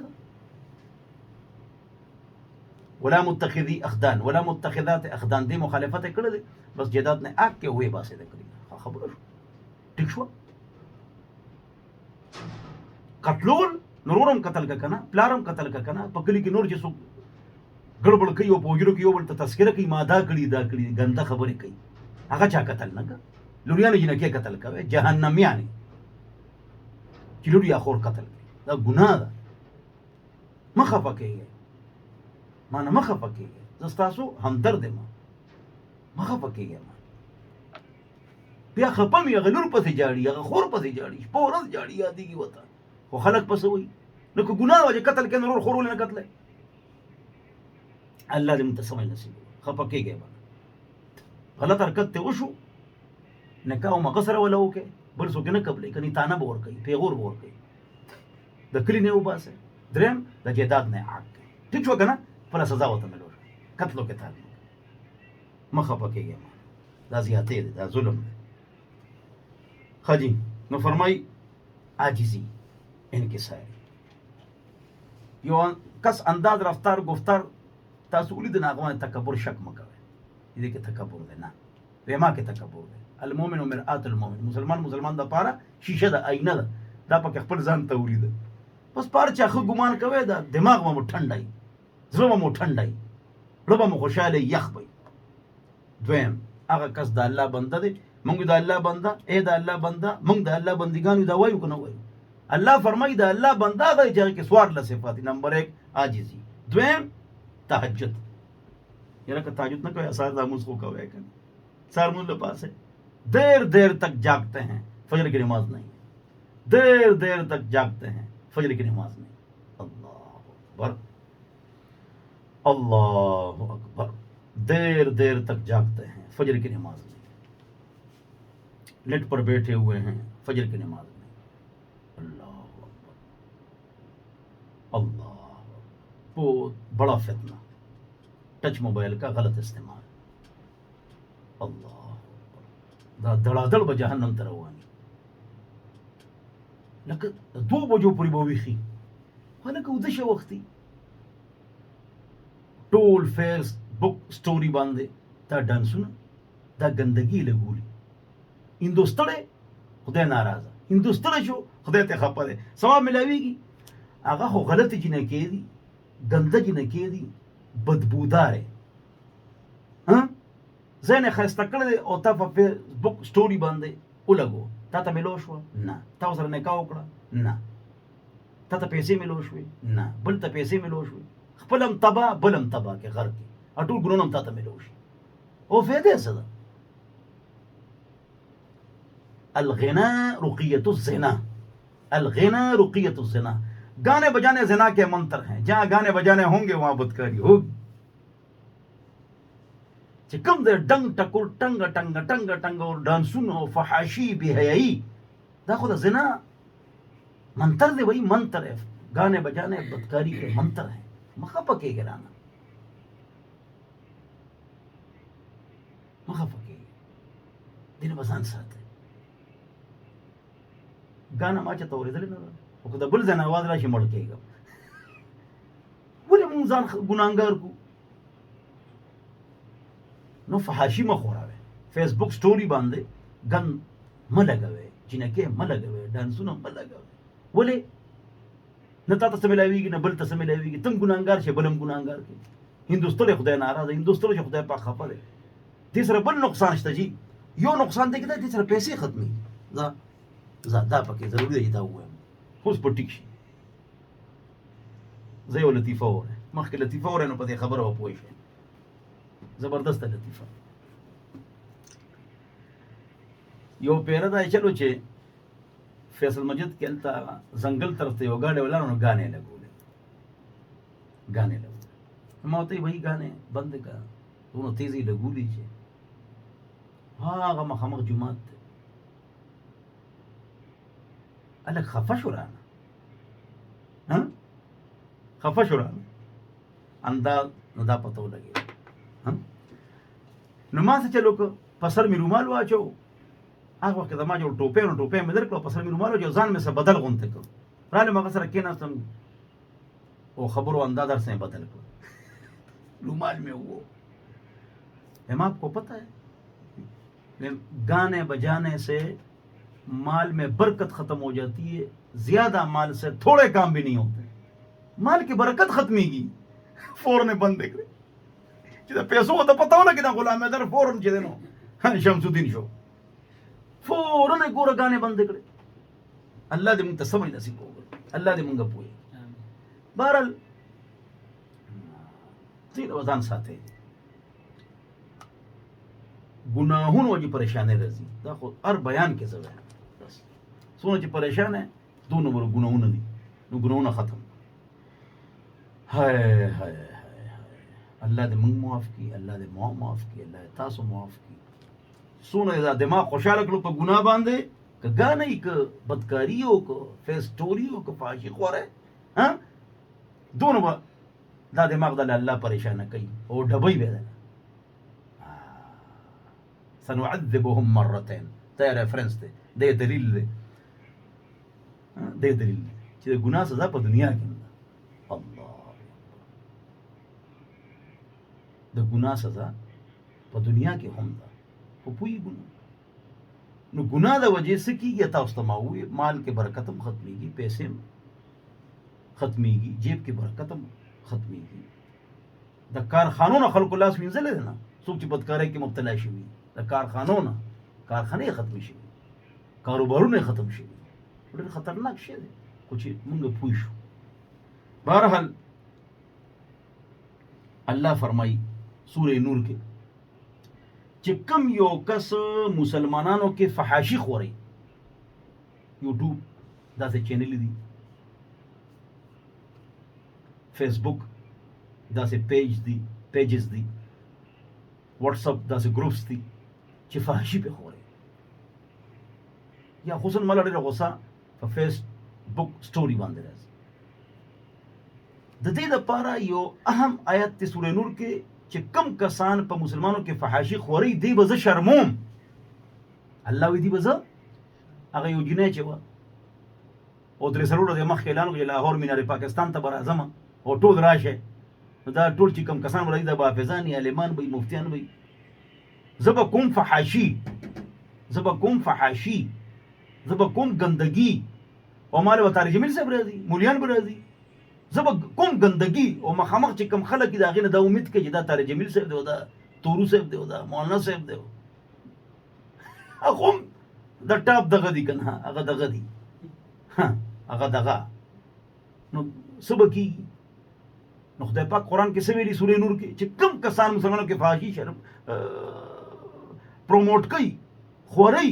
ولا متخذي اخدان ولا متخذات اخدان دې مخالفت یې کړی دی. بس جیداد نه عاق کې وې باسئ د کلي نه. خبره شو ټیک شوه. قتلول نورم قتل کا کنه، پلارم قتل کا کنه. په کلي کې نور چې څوک ګړبړ کوي او په حجرو کې یو بل ته تذکره کوي ما دا کړي دا کړي ګنده خبرې کوي، هغه چا قتل نه کړه. لوریانو جنکۍ قتل کوي، جهنمیانې چې لور یا خور قتل کوي. دا ګناه ده. مه خفه کېږئ، مانه مه خفه کېږئ. زه ستاسو همدرد یم. مه خفه کېږئ. بیا خفه مې هغه لور پسې جاړي، هغه خور پسې جاړي، شپه ورځ جاړي، یادېږي ورته. خو خلک پسې وایي نو که ګناه وه چې قتل کوي نو لور خور ولې نه قتلی؟ الله دې موږ ته سمجھ نصیب کړي. خفه کېږئ به نه. غلط حرکت ته وشو، نکاح او مغه سره وله وکړئ، بل څوک نه قبلوي، کني تانه به ورکوي، پیغور به ورکوي. د کلي نه وباسئ. دریم د جیداد نه عاق کړئ. ټیک شوه که نه؟ خپله سزا ورته ملوشه. قتلو کې تعلیم مه خفه کېږئ. دا زیاتې دی، دا ظلم دی. ښه جي. نو فرمایي عاجزي، انکساري. یو کس انداز رفتار گفتار تاسو ولید نه هغه باندې تکبر شک مه کوئ. دې کې تکبر دی نه، ویما کې تکبر دی. المؤمن مرآت المؤمن، مسلمان د پاره شیشه د آینه ده، دا پکې خپل ځان ته ولید. بس پار چا خو ګمان کوي دا دماغ مو ټنډای، زړه مو ټنډای، رب مو خوشاله یخ وي. دویم هغه کس د الله بنده دی، مونږ د الله بنده، اے د الله بنده، مونږ د الله بندګانو دا وایو کنه وایو. الله فرمایي د الله بنده هغه چې کې سوار له صفات. نمبر 1 عاجزی، دویم تهجد. یره که تهجد نہ کوئی اثر داموس کو کوي کنه سار مون له پاسه دیر تک جاگتے ہیں، فجر کی نماز نہیں، دیر تک جاگتے ہیں، فجر کی نماز نہیں. اللہ اکبر، اللہ اکبر. دیر تک جاگتے ہیں، فجر کی نماز نہیں، لیٹ پر بیٹھے ہوئے ہیں، فجر کی نماز نہیں. اللہ اکبر، اللہ اکبر. بہت بڑا فتنہ ٹچ موبائل کا غلط استعمال. اللہ دا دړادړ به جهنم ته رواني. لکه 2 بجو پورې به ویښي، هلکه اوده شه وختي ټول فیسبوک سټوري باندې دا ډانسونه، دا ګندګي لګولي. هندوستړی خدای ناراضه، هندوستړی شو خدای ته خپه دی، ثواب ملاویږي. هغه خو غلطې جنکې دي، ګنده جنکې دي، بدبودار زین خسته کړی او تا په فیسبوک سټوري باندې ولګو. تا ته ملو شو؟ نه. تا سره نکاح وکړه؟ نه. تا ته پیسې ملو شوې؟ نه. بل ته پیسې ملو شوې، خپلم تبا بلم تبا کې غر کې اټول ګرونم تا ته ملو شي. او فایده څه ده؟ الغنا رقیت الزنا، الغنا رقیت الزنا. गाने बजाने जना के मंत्र हैं, जहां गाने बजाने होंगे वहां बदकारी होगी. कम दे डंग टकुर टंग टंग टंग टंग और डांसुन हो फहाशी बेहयाई, दा खुदा जना मंत्र दे, वही मंत्र है. गाने बजाने बदकारी के मंत्र हैं. मखा पके गिराना, मखा पके दिन बसान साथ गाना माचा तोरे दले ना او که د بل ځای نه اواز راشي مړ کېږم. ولې مونږ ځان ګناهګار کو؟ نو فحاشي مه خوروئ، فیسبوک سټوري باندې ګن مه لګوئ، جنکې مه لګوئ، ډانسونه مه لګوئ. ولې؟ نه تا ته څه میلاویږي، نه بل ته څه میلاویږي. تم ګناهګار شې، بل هم ګناهګار کړي. هندوستړی خدای ناراضه، هندوستړی چې خدای پاک خفه دی. دې سره بل نقصان شته جي، یو نقصان دی که دې سره پیسې ختمي. دا پکې ضروري دی چې دا ووایم. اوس به ټیک شي. زه یو لطیفه ووایم، مخکې لطیفه ووایم نو په دې خبره به پوه شئ. زبردسته لطیفه. یو پیره دا چلو چې فیصل مجید کې هلته ځنګل طرف ته یو ګاډی ولاړ نو ګانې لګولې. ما ورته وایي بھائی ګانې بند کړه، دونه تیزې لګولي چې هغه مخامخ جومات دی. الک خفه شو رانه، خفه شو رانه انداز نو دا پته ولګېد. نو ما څه چلو که په سر مې رومال واچو، هغه وخت کې زما جوړ ټوپۍ نو ټوپۍ مې درکړه، په سر مې رومال واچو، ځان مې څه بدل غونته کړ. رالم هغه سره کېناستم او خبرو انداز در سے بدل کړ. رومال میں وہ ہم آپ کو پتہ ہے گانے بجانے سے مال میں برکت ختم ہو جاتی ہے، زیادہ مال سے تھوڑے کام بھی نہیں ہوتے. مال کی برکت ختمی کی فوراً بند کړي چې دا پیسو ته پته ولګي دا غلام در فوراً چې دینو شمس الدین شو فوراً ګوره غانې بند کړي. الله دې موږ ته سمې نصیب وکړي، الله دې موږ پوهې. بهرحال تیل وزن ساتي، گناہوں وجہ پریشانے رضی دا خود ہر بیان کے زوے بس سونا چی پریشان ہے دو نمبر گناہوں دی نو گناہوں ختم. ہائے ہائے ہائے اللہ دے منگ معاف کی، اللہ دے معاف کی، اللہ دے تاسو معاف کی. سونا دا دماغ خوشحال کلو پا گناہ باندے کہ گانے کہ بدکاری ہو کہ فیس سٹوری ہو کہ فاشی خوار ہے دونوں با دا دماغ دا اللہ پریشان کئی اور ڈبئی بے دا سنعذبهم مرتين. دا ریفرنس دے، دے دلیل دے، دے دلیل دے چې گناہ سزا په دنیا کې نه. الله د گناہ سزا په دنیا کې هم ده، خو پوهېږو نه نو ګناه د وجې څه کېږي تاسو ته ما وویل مال کې برکت هم ختمېږي پیسې هم ختمېږي جیب کې برکت هم ختمېږي د کارخانو نه خلکو لاس وینځلی دی نه څوک چې بدکارۍ کې مبتلا شوي د کارخانو نه کارخانې ختمې شوي کاروبارونه یې ختم شوي ډېر خطرناک شی دی خو چې مونږ پوه شو بهرحال الله فرمایي سوره نور کې چې کم یو کس مسلمانانو کې فحاشي خوري یوټیوب داسې چینل دي فیسبوک داسې پیجز دي واتس اپ داسې گروپس دي چې فحاشي په خوري یا خصوصا مله ډېره غوسه په فیسبوک سټوري باندې راځي د دې لپاره یو اهم آیت دی سوره نور کې چې کم کسان په مسلمانو کې فحاشي خوري دی به زه شرموم الله وی دی به زه هغه یو جنۍ چې وه او درې څلور ورځې مخکې اعلان وکړ چې لاهور مینار پاکستان ته به راځم او ټول راشه نو دا ټول چې کم کسان به راځي دا به حافظان وي عالمان به وي مفتیان به وي زه به کوم فحاشي زه به کوم ګندګي او مال به طارق جمیل صاحب راځي مولیان به راځي زه به کوم ګندګي او مخامخ چې کم خلک دي د هغې نه دا امید کوي چې دا طارق جمیل صاحب دی او دا تورو صاحب دی او دا مولانا صاحب دی هغه هم د ټاپ دغه دي که نه هغه دغه دي هغه دغه نو څه به کېږي نو خدای پاک قرآن کې څه ویلي سورې نور کې چې کم کسان مسلمانانو کې فحاشي شرم پروموټ کوي خورئ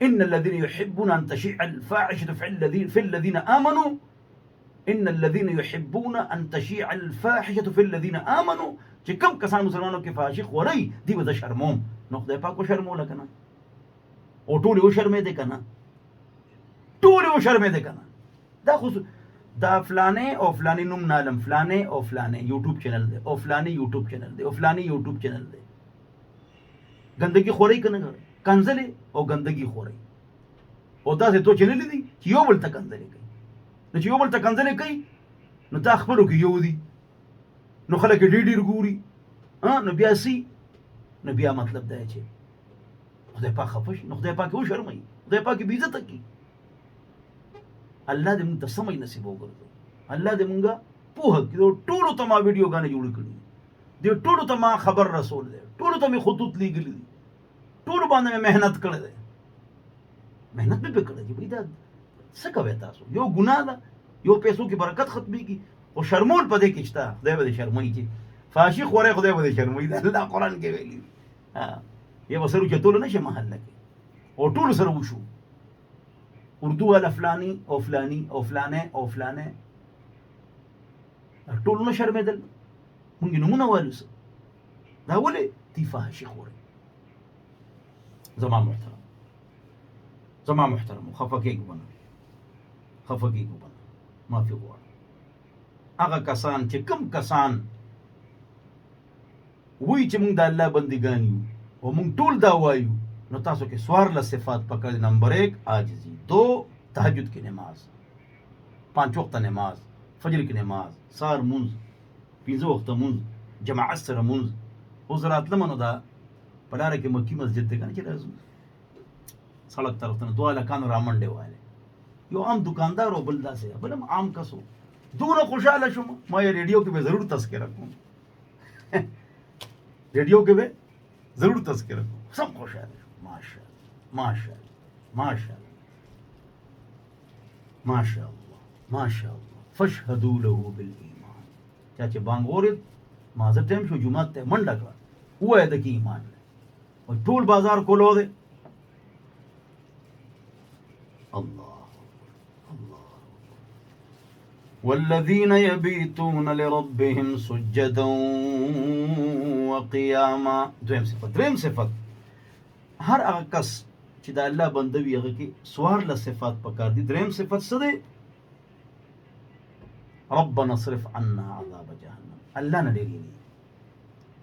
ان الذين يحبون ان تشيع الفاحشه في الذين امنوا ان الذين يحبون ان تشيع الفاحشه في الذين امنوا چې کم کسان مسلمانانو کې فحاشي خورئ دی به زه شرموم نو خدای پاک وشرموله که نه او ټول یې وشرمېدې که نه ټول یې وشرمېدې که نه دا خو دا فلانې او فلانې نوم نالم فلانې او فلانې یوټیوب چینل دی او فلانې یوټیوب چینل دی او فلانې یوټیوب چینل دی ګندګي خورئ که نه کنځلې او ګندګي خورئ او داسې تو چینلې دي چې یو بل ته کنځلې کوي نو چې یو بل ته کنځلې کوي نو دا خپلو کې یو دي نو خلک یې ډېر گوري نو بیا نو بیا مطلب دا چې خدای پاک خفه شي نو خدای پاک یې وشرموي خدای پاک یې بې عزته کړي الله دې مونږ ته سمج نصیب وګرځوي الله دې مونږه پوهه کړي ټولو ته ما ویډیوګانې جوړې کړي دې ټولو ته ما خبر رسول دی ټولو ته مې خطوط لیږلي دي ټولو باندې مې محنت کړی دی محنت مې پې کړی دی بھائی دا څه کوئ تاسو یو ګناه ده یو پیسو کې برکت ختمېږي خو شرمول په دې کې شته خدای به دې شرموي چې فحاشي خورئ خدای به دې شرموي دا الله قرآن کې ویلي دي یا به سر اوچتولی نه شي محله کې او ټولو سره وشو اردو والا فلانی او فلانی او فلانه او فلانه ټول نه شرمېدل مونږ نومونه وایو څه دا ولې دی فحاشي خورئ زما محترم خفه کېږو به نه معافي غواړم هغه کسان چې کم کسان وایي چې مونږ د الله بندګان یو او مونږ ټول دا وایو نو تاسو کې 14 صفات پکړ نمبر 1 عاجزی 2 تهجد کی نماز 5 وقت نماز فجر کی نماز سار منز 5 وقت منز جماعت سره منز حضرات لمنو دا پلاره کې مکی مسجد ته کنه چې راځو سړک طرف ته دوه لکانو رامنډه وایي یو عام دکاندار او بل داسې بلم عام کسو دومره خوشاله شوم ما یې ریډیو کې به ضرور تذکرہ کوم ریډیو کې به ضرور تذکرہ کوم سب خوشاله ماشاءالله فاشهدوا له بالایمان چا چې بانګ اورید مازه ټیم شو جمعه ته منډه کړه وای د کی ایمان او ټول بازار کولو دی الله والذین یبیتون لربهم سجدا وقیاما دریم صفت هر هغه کس چې د الله بنده وي هغه کې 14 صفات پکار دي دریم صفت څه دی ربنا اصرف عنا عذاب جهنم الله نه ډېرېږي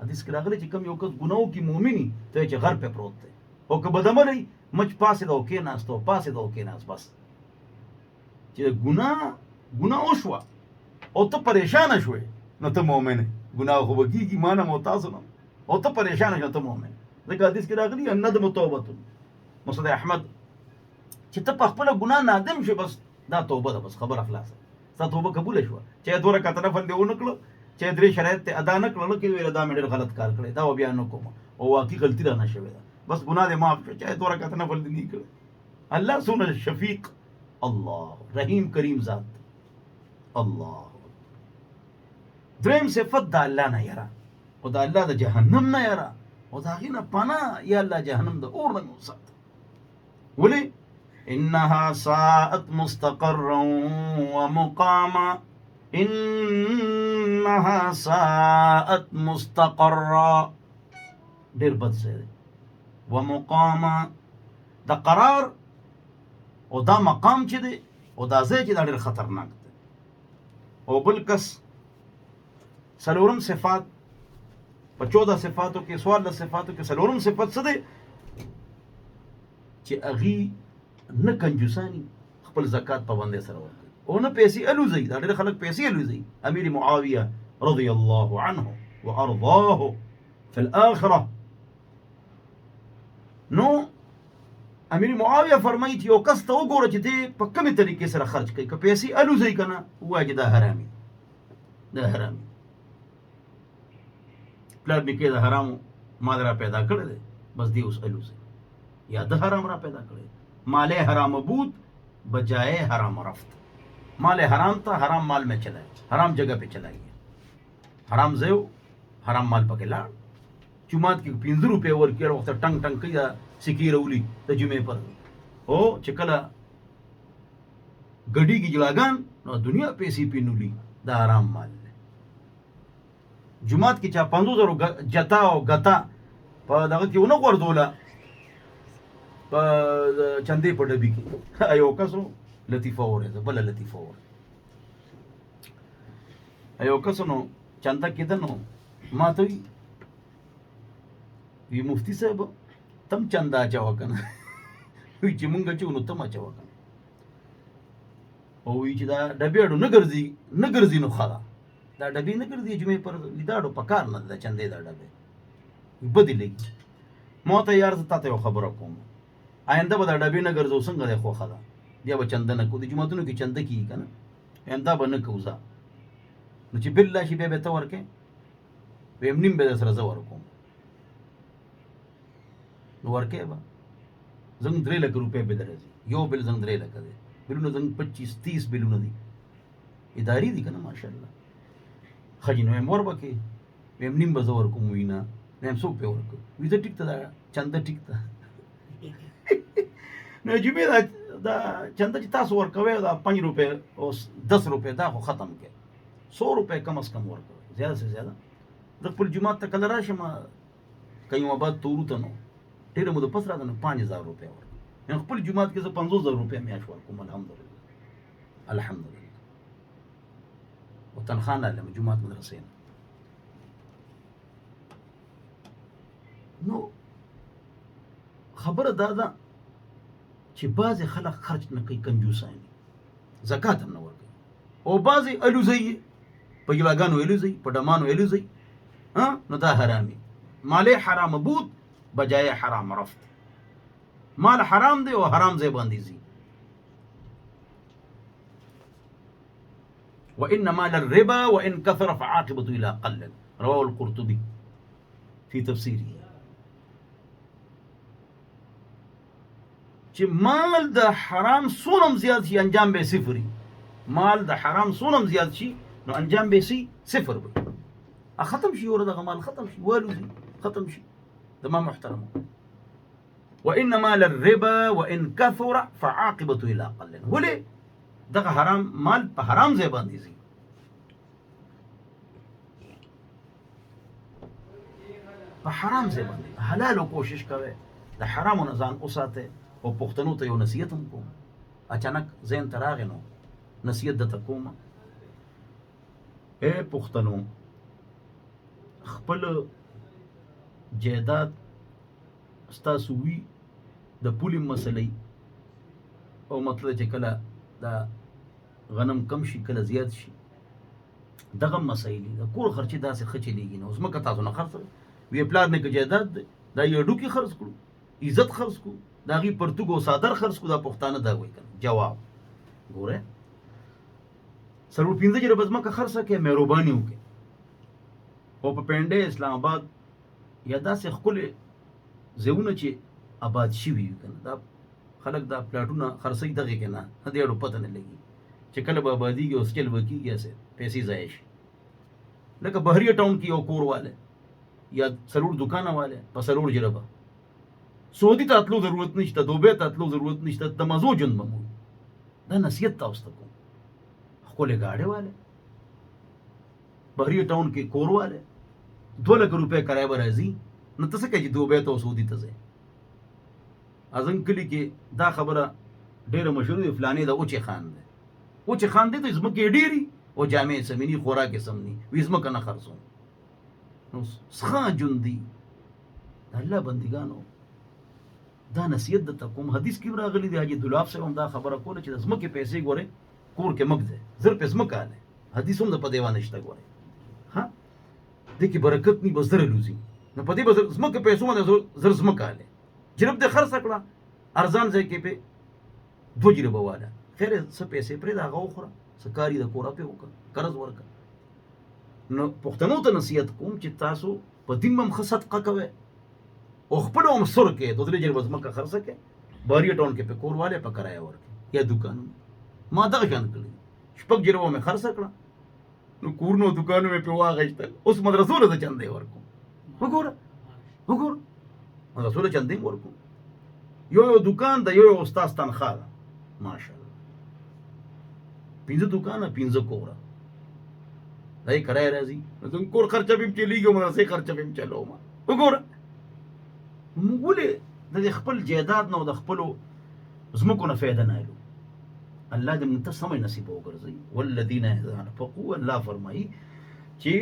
حدیث کې راغلی چې کوم یو کس ګناو کې مؤمني ته چې غر په پروت دی او که بدعملی مچ پاسې دا کې ناست بس چې ګناه وشوه او ته پریشانه شوې نو ته مؤمن ګناه خو به کېږي ما نه او تاسو نه او ته پریشانه شوه ته مؤمن ځکه حدیث کې راغلي الندم توبه مصد احمد چې ته په خپله ګناه نادم شو، بس دا توبه ده، بس خبره خلاصه، ستا توبه قبوله شوه. چې 2 رکعته نفل دې ونه کړه، چې 3 شرایط ته ادا نه کړل، کې ویل دا مې ډېر غلط کار کړی، دا بیا نه کوم، او واقعي غلطي رانه شوې ده، بس ګناه دې معاف شوه. چې 2 رکعته نفل دې نه کړه. الله څومره شفیق، الله رحیم کریم ذات. الله دریم صفت د الله نه یره، او د الله د جهنم نه یره، او د هغې نه پناه. یا الله جهنم د اور نه مې وساته. ولې؟ انها ساءت مستقرا ومقاما، انها ساءت مستقرا، ډېر بد ځای دی. ومقاما، د قرار او دا مقام چې دی او دا ځای چې دا ډېر خطرناک دی. او بل کس څلورم صفات په 14 صفاتو کې، 14 صفاتو کې څلورم صفت څه دی؟ چې هغې نه کنجوساني، خپل زکات پابندۍ سره ورکوي، او نه پیسې الوزي. دا ډېر خلک پیسې الوزي. امیر معاویه رضی الله عنه وارضاه فی الاخره، نو امیر معاویه فرمایي چې یو کس ته وګوره چې دی په کومې طریقې سره خرج کوي، که پیسې الوزي که نه، ووایه چې دا حرامي، دا حرامي. پلار نیکه د حرامو مال را پیدا کړی دی، بس دی اوس الوزي، یا د حرام را پیدا کړی. مال حرام بود بجائے حرام رفت، مال حرام تھا، حرام مال میں چلائے، حرام جگہ پہ چلائیے، حرام زیو حرام مال پکې لاړ. جمعات کې 15 روپۍ ورکړي، وخت ټنګ ټنګ کوي سکی راولي د جمعې پر، او چې کله ګډېږي جلاګان، نو دنیا پیسې پې نولي، دا حرام مال دی. جمعات کې چا 50,000 جتا او ګتا په دغه کې ونه غورځوله، په چندې په ډبي کې. یو کس نو لطیفه اورېده، بله لطیفه اورېده. یو کس نو چنده کېده، نو ما ته وی مفتی صاحب تم چنده اچوه که نه؟ وی چې مونږ اچو نو تم اچوه که نه. او وی چې دا ډبې اډو نه ګرځي نو ښه ده، دا ډبې نه ګرځي جمعې پر، دا اډو په کار نه ده، د چندې دا ډبې بدې لګي. ما ته یار زه تا ته یو خبره کوم، آینده به دا ډبې نه ګرځو، څنګه دی خوښه ده، بیا به چنده نه کوو. د جوماتونو کې چنده کېږي که نه، آینده به نه کوو. نو چې بالله شي بیا به ته ورکې، ویم نیم به در سره زه ورکوم. نو ورکې به زنګ 3 لک روپۍ به درځي، یو بل زنګ 3 لکه دی، بلونه زنګ 25-30 بلونه دي، ادارې دي که نه ماشاءالله. ښه جي، نو ویم ور به کې، ویم نیم به زه ورکوم. وي نه، ویم څوک پې ورکوو؟ وي زه ټیک ته دا چنده ټیک ته. نو جمعې دا چنده چې تاسو ورکوئ، دا 5 روپۍ او 10 روپۍ، دا خو ختم کړئ، 100 روپۍ کم از کم ورکوئ، زیاده سے زیاده. زه خپل جومات ته کله راشم، قیوم آباد تورو ته نو ډېره موده پس راته، نو 5000 روپۍ ورکوم. یعنې خپل جومات کې زه 50,000 روپۍ میاشت ورکوم. الحمدلله، الحمدلله. او تنخواه نه لرم جومات مدرسې نه. نو خبره دا ده چې بعضې خلک خرچ نه کوي، کنجوساني، زکات هم نه ورکوي، او بعضې الوزي، په ګلاګانو الوزي، په ډمانو الوزي، نو دا حرامي. مال حرام بود بجای حرام رفت، مال حرام دی او حرام ځای باندې ځي. وان مال الربا وان كثر فعاقبته الى قل، رواه القرطبي في تفسيره. چې مال د حرام سونم زیات شي، انجام به صفر. مال د حرام سونم زیات شي، نو انجام به سي صفر به، ختم شي، ور دغه مال ختم شي، والوزي ختم شي. تمام محترم. وان مال الربا وان كثر فعاقبته الى قل، ولې دغه حرام مال په حرام ځای باندې ځي. په حرام ځای باندې حلال کوشش کوي، د حرامو نه ځان وساته. او پښتنو ته یو نصیحت هم کوم، اچانک ذهن ته راغی نو نصیحت درته کوم. اے پښتنو، خپل جایداد ستاسو وي، د پولې مسلې، او مطلب چې کله دا غنم کم شي، کله زیات شي، دغه مسایل د کور خرچې داسې ښه چلېږي. نو ځمکه تاسو نه خرڅوئ، وی پلار نه که جایداد دی، دا یو ډوکې خرڅ کړو، عزت خرڅ کړو، د هغې پرتوګ او څادر خرڅ کړو، دا پښتانه دا وایي که نه. جواب ګوره 4-5 جره به ځمکه خرڅه کړې، مهرباني وکړې، او په پنډۍ اسلام آباد یا داسې ښکلې ځایونه چې آباد شوي وي که نه، دا خلک دا پلاټونه خرڅوي دغې کې نه، د اړو پته نه لګي چې کله به آبادېږي او سټیل به کېږي، هسې پیسې ضایع شي. لکه بحریه ټاون کې یو کور والی یا 4 دکانه والی په 4 جره به سعودي ته تلو ضرورت نشته، دوبۍ ته تلو ضرورت نشته، د مزو ژوند به مو. دا نصیحت تاسو ته کوم. ښکلې ګاډۍ والی بحریه ټاون کې کور والی 2 لک روپۍ کرایه به راځي، نو ته څه کوې چې دوبۍ ته او سعودي ته ځې؟ ازنګ کلي کې دا خبره ډېره مشهوره ده، فلانې د اوچې خان دی، اوچې خان دی ته ځمکې یې ډېرې او جامې یې سمې ني، خوراک یې سم ني، وي ځمکه نه خرڅوم. نو څښه ژوند دي د الله بندګانو. دا نصیحت درته کوم. حدیث کې راغلی دی، حاجي دلاب صاحب هم دا خبره کوله چې د ځمکې پیسې ګورې کور کې مګ دی، زر پې ځمکه هلې. حدیث هم د په دې باندې شته ګورې، ها دې کې برکت ني، به زره لوځي. نو په دې به ځمکې پیسو باندې زر ځمکه هلې، جرب دې خرڅه کړه ارزان ځای کې پې 2 جربه واله، خیر څه پیسې پرېږده هغه وخوره، څه کار یې د کوره پې وکړه، قرض ورکړه. نو پښتنو ته نصیحت کوم چې تاسو په دین به هم ښه صدقه کوئ او خپله هم سر کې 2-3 جربه ځمکه خرڅه کړئ، بحریه ټاون کې پې کور والی په کرایه ورکړئ یا دوکانونه. ما دغه شان کړي 6 جربه مې خرڅه کړه، نو کورونه او دوکانونه مې پې واخیستل، اوس مدرسو له زه چندې ورکوم. وګوره مدرسو له چندې هم ورکوم. یو دوکان د یو استاد تنخواه ده، ماشاءالله 5 دوکانه 5 کوره دا یې کرایه راځي، نو زموږ کور خرچه به هم چلېږي او مدرسې خرچه به هم چلوم. وګوره موږ ولې د خپل جایداد نه او د خپلو ځمکو نه فایده نه اخلو؟ الله دې موږ ته سمه نصیب وګرځوي. والذین اذا انفقوا، الله فرمایي چې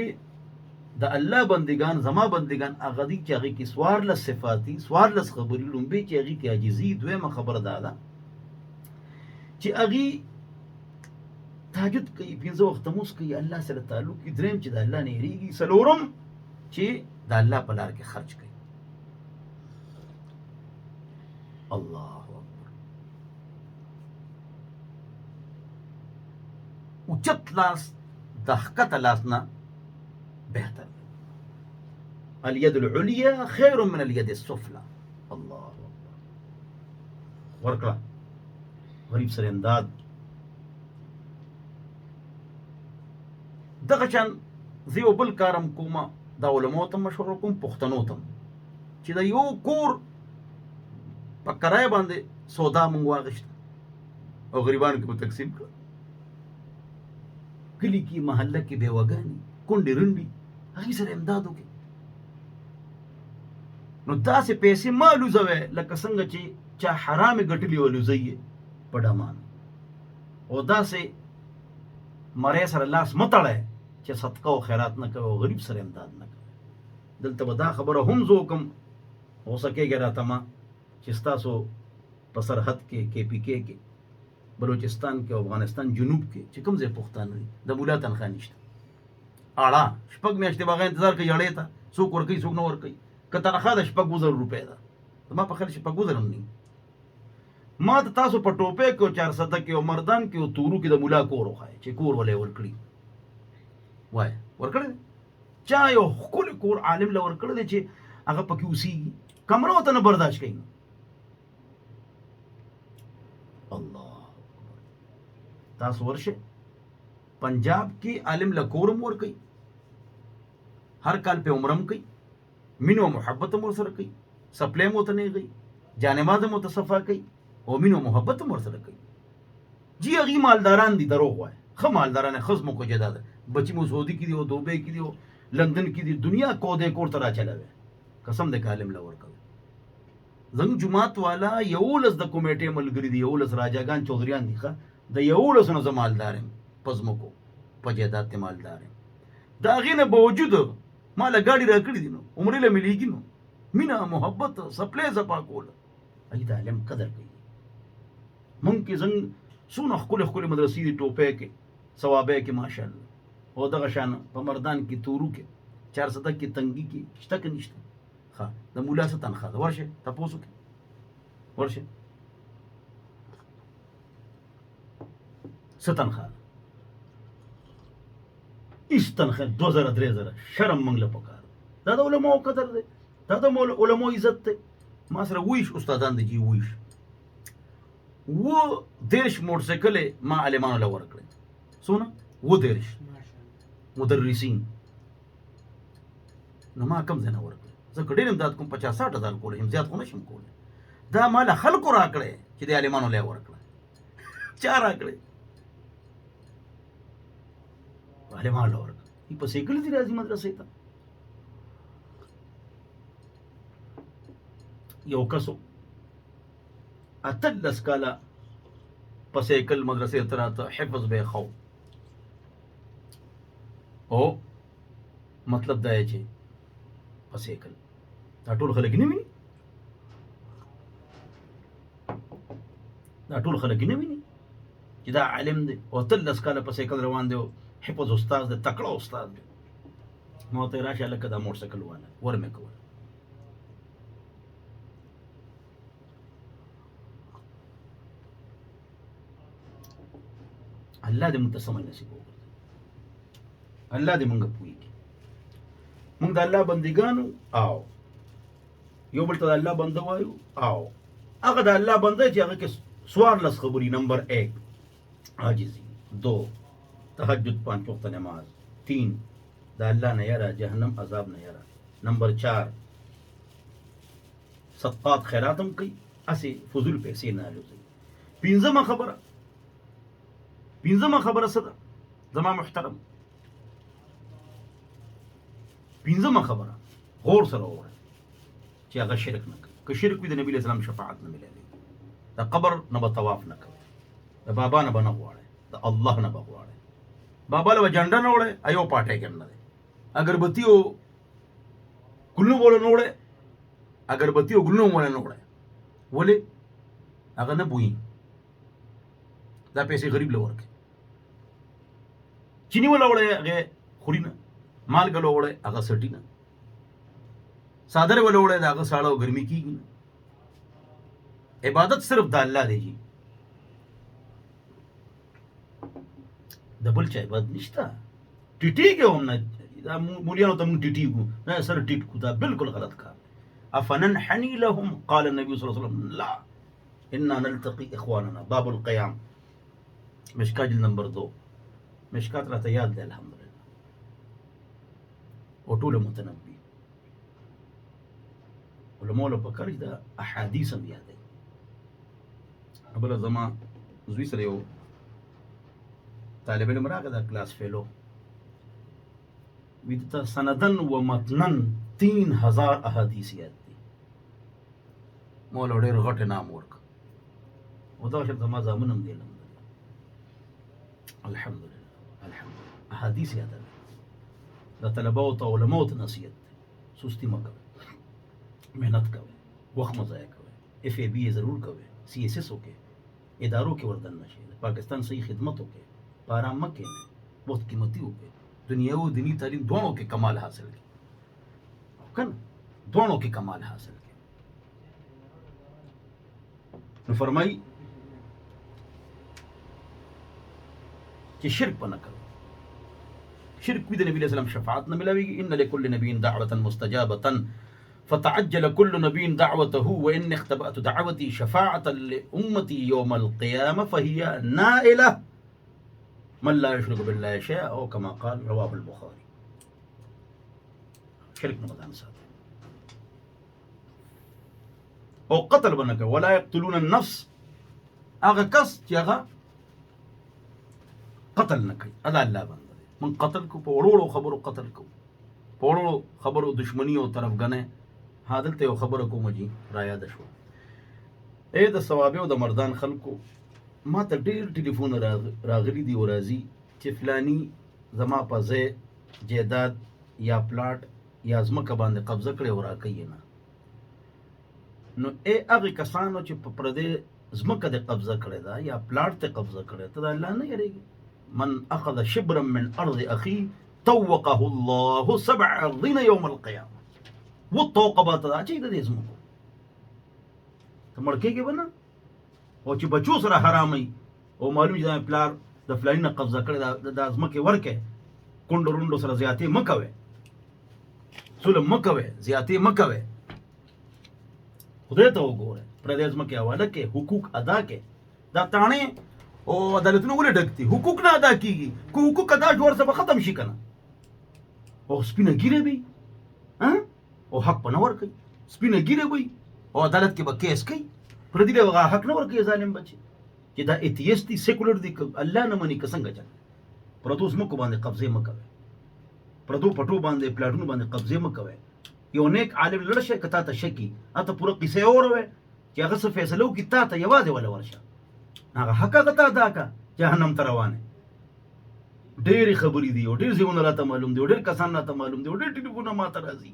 د الله بندگان، زما بندگان هغه دي چې هغې کې 14 صفات دي، 14 خبرې. لومبۍ چې هغې کې عاجزي، دویمه خبره دا ده چې هغې تهجد کوي، 5 وخته مونځ کوي، الله سره تعلق کوي. دریم چې د الله نه هېرېږي. 4م چې د الله په لار کې خرچ کوي. الله اکبر. اوچت لاس د ښکته لاس نه بهتر دی. الید العلیا خیر من الید السفلی. الله اکبر. ورکړه غریب سره امداد. دغه شان زه یو بل کارم کومه، دا علماو ته مشوره کوم، پښتنو ته چې د یو کور په کرایه باندې سودا مونږ واخیسته او غریبانو کې به تقسیم کړه. کلي کې محله کې بیوهګانې کونډې رنډې، هغې سره امداد وکړي. نو داسې پیسې مه لوزوئ لکه څنګه چې چا حرامې ګټلې ولوزئ یې په ډمان. او داسې مرۍ سره لاس مه تړئ چې صدقه او خیرات نه کوي او غریب سره امداد نه کوي. دلته به دا خبره هم زه وکړم، غوسه کېږئ راته ما، چې ستاسو په سرحد کې KPK کې بلوچستان کې او افغانستان جنوب کې چې کوم ځای پښتانه دي د مولا تنخواه نشته. اړه 6 میاشتې به هغه انتظار کوي اړې ته، څوک ورکوي څوک نه ورکوي. که تنخواه د 6,000 روپۍ ده، زما په خیال 6,000 هم نه. ما ته تاسو په ټوپۍ کې او 400 کې او مردان کې او تورو کې د مولا کور وښایي چې کور ولې ورکړي. وایه ورکړی دی؟ چا یو ښکلی کور عالم له ورکړی دی چې هغه پکې اوسېږي، کمره ورته نه برداشت کوي. الله اکبر. تاسو ورشئ پنجاب کې عالم له کور هم ورکوي، هر کال په عمره هم کوي، مینه او محبت هم ورسره کوي، سپلی هم ورته نیغوي، جانماز هم ورته صفا کوي او مینه او محبت هم ورسره کوي. جی هغې مالداران دي، دروغ وایه، ښه مالداران یې، ښه ځمکو جدا ده، بچي مو سعودي کې دي او دوبۍ کې دي او لندن کې دي، دنیا کودی کور ته راچلوي. قسم دی که عالم له ورکوي. زموږ جومات والا 11 د کمیټې ملګري دي، 11 راجاګان چودریان دي. ښه د 11 نه زه مالدار یم، په ځمکو په جایداد کې مالدار یم. د هغې نه باوجود ما له ګاډي را کړي دي، نو عمرې له ملیږي، نو مینه محبت سپلی صفا کوله. هغې د عالم قدر کوي. مونږ کې زنګ څونه ښکلې ښکلې مدرسې دي، ټوپۍ کې ثوابۍ کې ماشاءالله، او دغه شان په مردان کې تورو کې 400 کې تنګي کې شته که نشته. ښه د مولا څه تنخواه ده؟ ورشئ تپوس وکړئ. ورشه څه تنخواه هېڅ تنخواه 2000 3000 شرم موږ له پکار دا د علماو قدر دی دا د علماو عزت دی ما سره ویش استادان دي جی ویش 30 موټرسایکل ما عالمانو له ورکړې څونه 30 مدرسین نو ما کم ځای نه ورکړې زه که ډېر امداد کوم 50-60 هزار کولی یم زیات خو نه شم کولی دا ما له خلکو راکړی چې د عالمانو له یې ورکړه چا راکړی عالمانو له ورکړه په سایکل دي راځي مدرسې ته یو کسو 18 کاله په سایکل مدرسې ته راته حفظ به یې خو او مطلب دا یې چې په سایکل دا ټول خلک نه ویني دا ټول خلک نه ویني چې دا عالم دی او 18 کاله په سایکل روان دی حفظ استاد دی تکړه استاد دی نو ته راشه لکه دا موټرسایکل والا ورمې کول الله دې موږ ته سمج نصیب وکړي الله دې موږ پوهېږي موږ د الله بندګانو او یو بل ته د الله بنده وایو او هغه د الله بنده چې هغه کې 14 خبرې نمبر 1 عاجزي 2 تهجد 5 وخت نماز 3 د الله نه یاره جهنم عذاب نه یاره نمبر 4 صدقات خیرات هم کوي اسې فضول پیسې نه لوزي پنځمه خبره څه ده زما محترم پنځمه خبره غور سره ووایه چې هغه شرک نه کوي که شرک وي د نبي علیه السلام شفاعت نه ملوي د قبر نه به طواف نه کوي د بابا نه به نه غواړئ د الله نه به غواړئ بابا له به جنډه نه وړئ ایو پاټی کې نه دی اگربتی او ګلنو بوله نه وړئ اگربتی او ګلنو بوله نه وړئ ولې هغه نه بوي دا پیسې غریب له ورکړي چینی ولا وړئ هغې خوري نه مالګه له وړئ هغه سټي نه څادر ولا وړئ د هغه ساړه او ګرمي کېږي نه عبادت صرف د الله دی جی د بل چا عبادت نشته ټیټېږي هم نه دا مولیانو ته موږ ټیټېږو نه سر ټیټ کړو دا بالکل غلط کار افننحني لهم قال النبي صلی الله عليه وسلم لا انا نلتقي اخواننا باب القيام مشکات جلد نمبر 2 مشکات راته یاد دی الحمدلله او ټول متنبي علماء له پکار د احادیث هم یاد دی بل زما زوی سره یو طالب علم راغی دا کلاس فیلو وی ته سندن و متنن 3000 احادیث یاد دي مولا ډېر غټ نام ورک او دا شپ زما زامنم دی الحمدلله احادیث یاد ده د طلباو ته علماو ته نصیحت دی سستی مه کوئ محنت کوئ وخت مه ضایع کوئ FAB ضرور کوئ CSS وکړئ ادارو کې وردن نشئ د پاکستان صحیح خدمت وکړئ په آرام مه کښېنئ وخت قیمتي وکړئ دنیا او دینی تعلیم دواړو کې کمال حاصل کړئ که نه دواړو کې کمال حاصل کړئ نو فرمایي چې شرک به نه کوئ شرک وي د نبي علیه السلام شفاعت نه ملاویږي ان لكل نبي دعوة مستجابة فتعجل كل نبي دعوته وإن اختبأت دعوتي شفاعة لأمتي يوم القيامة فهي نائلة من لا يشرك بالله شيئا أو كما قال رواه البخاري شرك نمضان ساتي او قتل بنك ولا يقتلون النفس اغا کس چې هغه قتل نه کوي ادا الله باندې من قتل کو په وړو خبرو قتل کو په وړو خبرو دشمنی او طرفګنه حادثه یو خبره کوم جی را یاد شو اې د ثوابه او د مردان خلکو ما ته ډېر ټلیفون راغلي دي او راځي چې فلانی زما په ځای جیداد یا پلاټ یا ځمکه باندې قبضه کړې او راکوي نه نو هغې کسانو چې په پردې ځمکه دې قبضه کړې ده یا پلاټ ته قبضه کړې ته د الله نه یېرېږي من اخذ شبرا من ارض اخي توقه الله 7 أراضين يوم القيامه وطوقه به ته دا چې د دې ځمکو ته مړ کېږې به نه. او چې بچو سره حراموي او معلوم چې دا پلار د فلاني نه قبضه کړې دا ځمکې ورکې، کونډو رونډو سره زیاتې مه کوئ، ظلم مه کوئ، زیاتې مه کوئ. خدای ته وګوره، پردۍ ځمکې حواله کې، حقوق ادا کې. دا تاڼې او عدالتونه ولې ډک دي؟ حقوق نه ادا کېږي. که حقوق ادا شو ورسه به ختم شي که نه. او سپینه ګیره وي او حق به نه ورکوي، سپینه ګیره وي او عدالت کې به کیس کوي. پردي له هغه حق نه ورکوي ظالم بچي چې دا ایتیست دي، سیکولر دي، الله نه مني که څنګه چل. پردو ځمکو باندې قبضې مه کوئ، پردو پټو باندې پلاټونو باندې قبضې مه کوئ. یو نیک عالم لړ شي که تا ته شکي هته پوره قصه یې واوروئ چې هغه څه فیصله وکړي، تا ته یوازې وله ورشه، هغه حق هغه ته ادا کړه. جهنم ته روان یې. ډېرې خبرې دي او ډېر ځایونه راته معلوم دي او ډېر کسان راته معلوم دي او ډېر ټلیفونونه ما ته راځي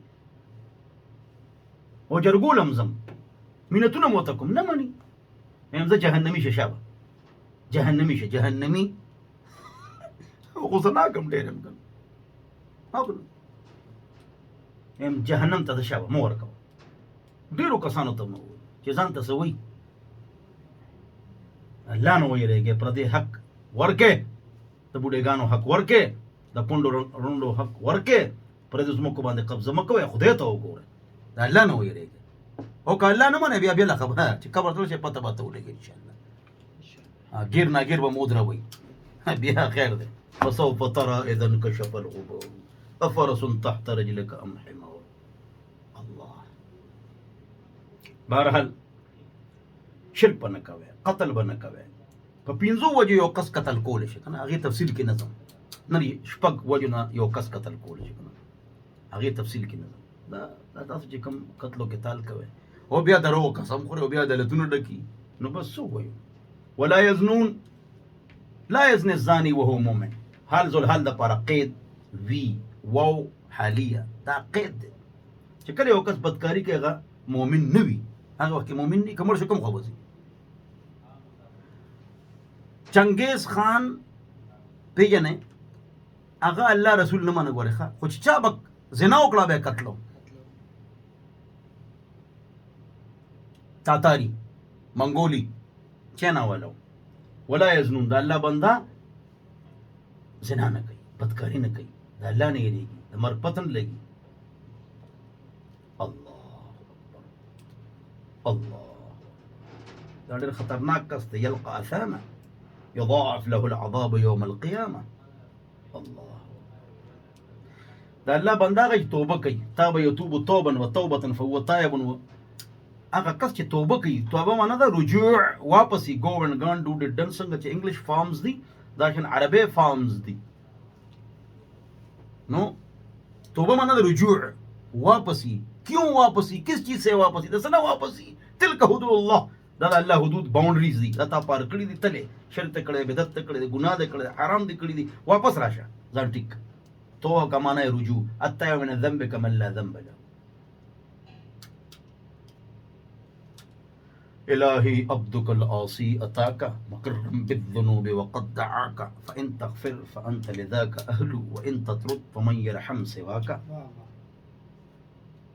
او جرګول هم ځم، مینتونه مو ته کوم، نه مني. یم زه جهنمي شه، شابه جهنمي شه، جهنمي غوسناک هم ډېر یم که یم جهنم ته د شابه مه ورکوه. ډېرو کسانو ته مه ووایي چې ځان ته څه وایي. الله نه ویرېږئ، پردې حق ورکې، د بوډېګانو حق ورکې، د کونډو رونډو حق ورکې، پردې ځمکو باندې قبضه مه کوئ. خدای ته وګورئ، د الله نه ویرېږئ. او که الله نه منئ بیا بېله خبره چې قبر ته ورشئ پته به ته ولګي انشاءالله. ګیر ناګیر به مو ودروئ بیا خیر دی. فسوف ترى اذا انكشف الغبار افرس تحت رجلك ام حمار. الله. بهرحال شرک به نه کوئ، قتل به نه کوئ. په 5 وجو یو کس قتل کولی شي که نه، هغې تفصیل کې نه ځم. نن 6 وجو نه یو کس قتل کولی شي که نه، هغې تفصیل کې نه ځم. دا تاسو چې کوم قتل و قتال کوئ او بیا دروغ قسم خورئ او بیا عدالتونه ډکي، نو بس څه ووایو؟ ولا یزنون، لا یزني الزاني وهو مؤمن. حال ذوالحال دپاره قید وي، واو حالیه، دا قید دی چې کله یو کس بدکاري کوي هغه مؤمن نه وي، هغه وخت کې مؤمن نه، که مړ شو کوم خوا به ځي. چنګیز خان پیژنې هغه الله رسول نه منه ګورې ښه، خو چې چا به زنا وکړه بیا قتلو. تاتاری، منګولي، چینا والو. ولا یزنون، د الله بنده زنا نه کوي، بدکاري نه کوي، د الله نه یېرېږي، د مرګ پته نه لګي. الله الله، دا ډېر خطرناک کس دی. یلقى اثاما یضاعف له العذاب یوم القیامه. الله، د الله بنده هغه چې توبه کوي، تاب یتوب توبا و توبه فهو تائب. هغه کس چې توبه کوي، توبه معنا ده رجوع، واپسي، go and gone, do the done. څنګه چې انګلیش فارمز دي دا شان عربي فارمز دي. نو توبه معنا ده رجوع، واپسي. کیوں واپسی؟ کس چیز سے واپسی؟ د سنا واپسی. تلک حدود الله، دا د الله حدود باونډریز دي، دا تا پار کړی دي، تله شرط کړی، بدعت کړی دي، ګناه دې کړی، حرام دې کړی دي، واپس راشه ځان ټیک. توبه کا معنی رجوع، التائب من الذنب كمن لا ذنب له. الہی عبدک العاصی اتاک مقرا بالذنوب وقد دعاک فان تغفر فانت لذاک اہل وان تطرد فمن يرحم سواک.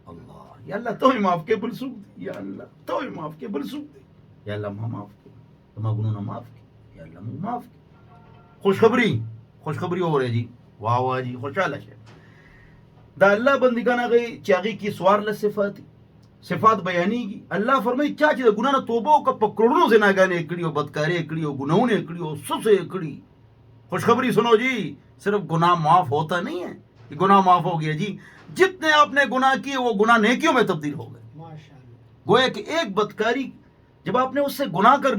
اللہ، یا اللہ تو ہی معاف کے بل سوک دے، یا اللہ تو ہی معاف کے بل سوک دے، یا اللہ ما معاف کے، ما گناہ معاف کے، یا اللہ ما معاف کے. خوشخبری ہو رہی جی، واہ واہ جی، خوشحال ہے. دا اللہ بندگان هغه چې هغې کې څوارلس صفات بیانېږي. الله فرمایي چا چې د ګناه نه توبه وکړه، په کروڑونو زناګانې کړي او بدکارۍ کړي او ګناهونه کړي او سسې کړي. خوشخبری سنو جی، صرف گناہ معاف ہوتا نہیں ہے کہ گناہ معاف ہو گیا جی، جتنے آپ نے گناہ کیے وہ گناہ نیکیوں میں تبدیل ہو گئے. گویا کہ ایک بدکاری جب آپ نے اس سے گناہ کر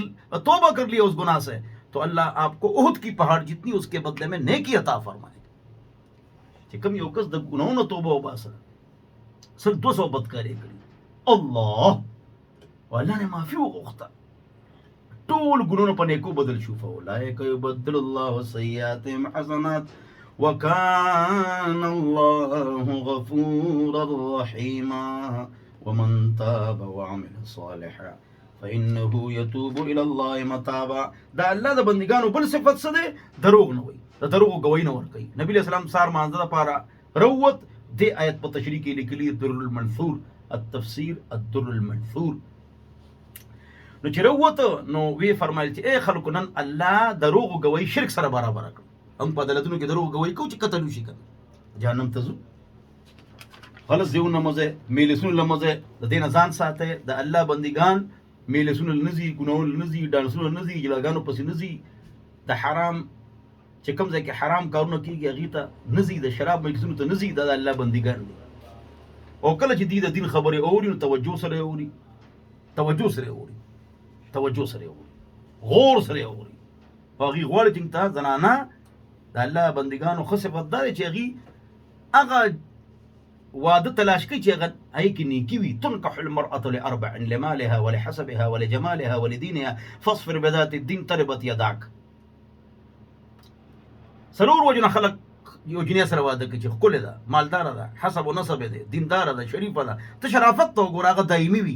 توبہ کر لیا اس گناہ سے، تو اللہ آپ کو احد کی پہاڑ جتنی اس کے بدلے میں نیکی عطا فرمائے گا. چې کوم یو کس د ګناهونو توبه وباسه، صرف 200 بدکارۍ کړي، الله والله نه معافي وغوښته، ټول ګناهونه په نیکو بدل شو. فاولئک یبدل الله سیئاتهم حسنات وکان الله غفورا رحیما ومن تاب وعمل صالحا فانه يتوب الى الله متابا. دا الله د بندګانو بل صفت څه دی؟ دروغ نه وایي، د دروغ ګوی نه ورکوي. نبی علیہ السلام سار مانځه لپاره روت، دې آیت په تشریح کې لیکلي در المنثور، التفسیر الدر المنثور. نو چې راووته نو وی فرمایل چې اے خلکو نن الله دروغ غوي شرک سره برابر کړ هم په عدالتونو کې دروغ غوي کو چې قتل وشي کنه جهنم ته ځو غلط دیونه مزه میلسون لمزه د دین ځان ساته د الله بندگان میلسون لنزي ګناون لنزي ډانسون لنزي جلاګانو پسې نزي د حرام چې کوم ځای کې حرام کارونه کیږي هغه ته نزي د شراب مجلسونو ته نزي د الله بندگان دي او کله چې دې د دین خبره اوري نو توجه سره اوري توجه سره اوري توجه سره اوري غور سره اوري هغه غوړ چې ته زنانه د الله بندگانو خو صفات دار چې هغه واده تلاش کوي چې هغه هي کې نیکی وي تنكح المرأة لأربع لمالها ولحسبها ولجمالها ولدينها فاصفر بذات الدين تربت يداك سرور وجنه خلق یو جنیا سره واده کوي چې خپل ده مالدار ده حسب و نسب ده دیندار ده شریف ده ته شرافت ته وګوره هغه دایمي وي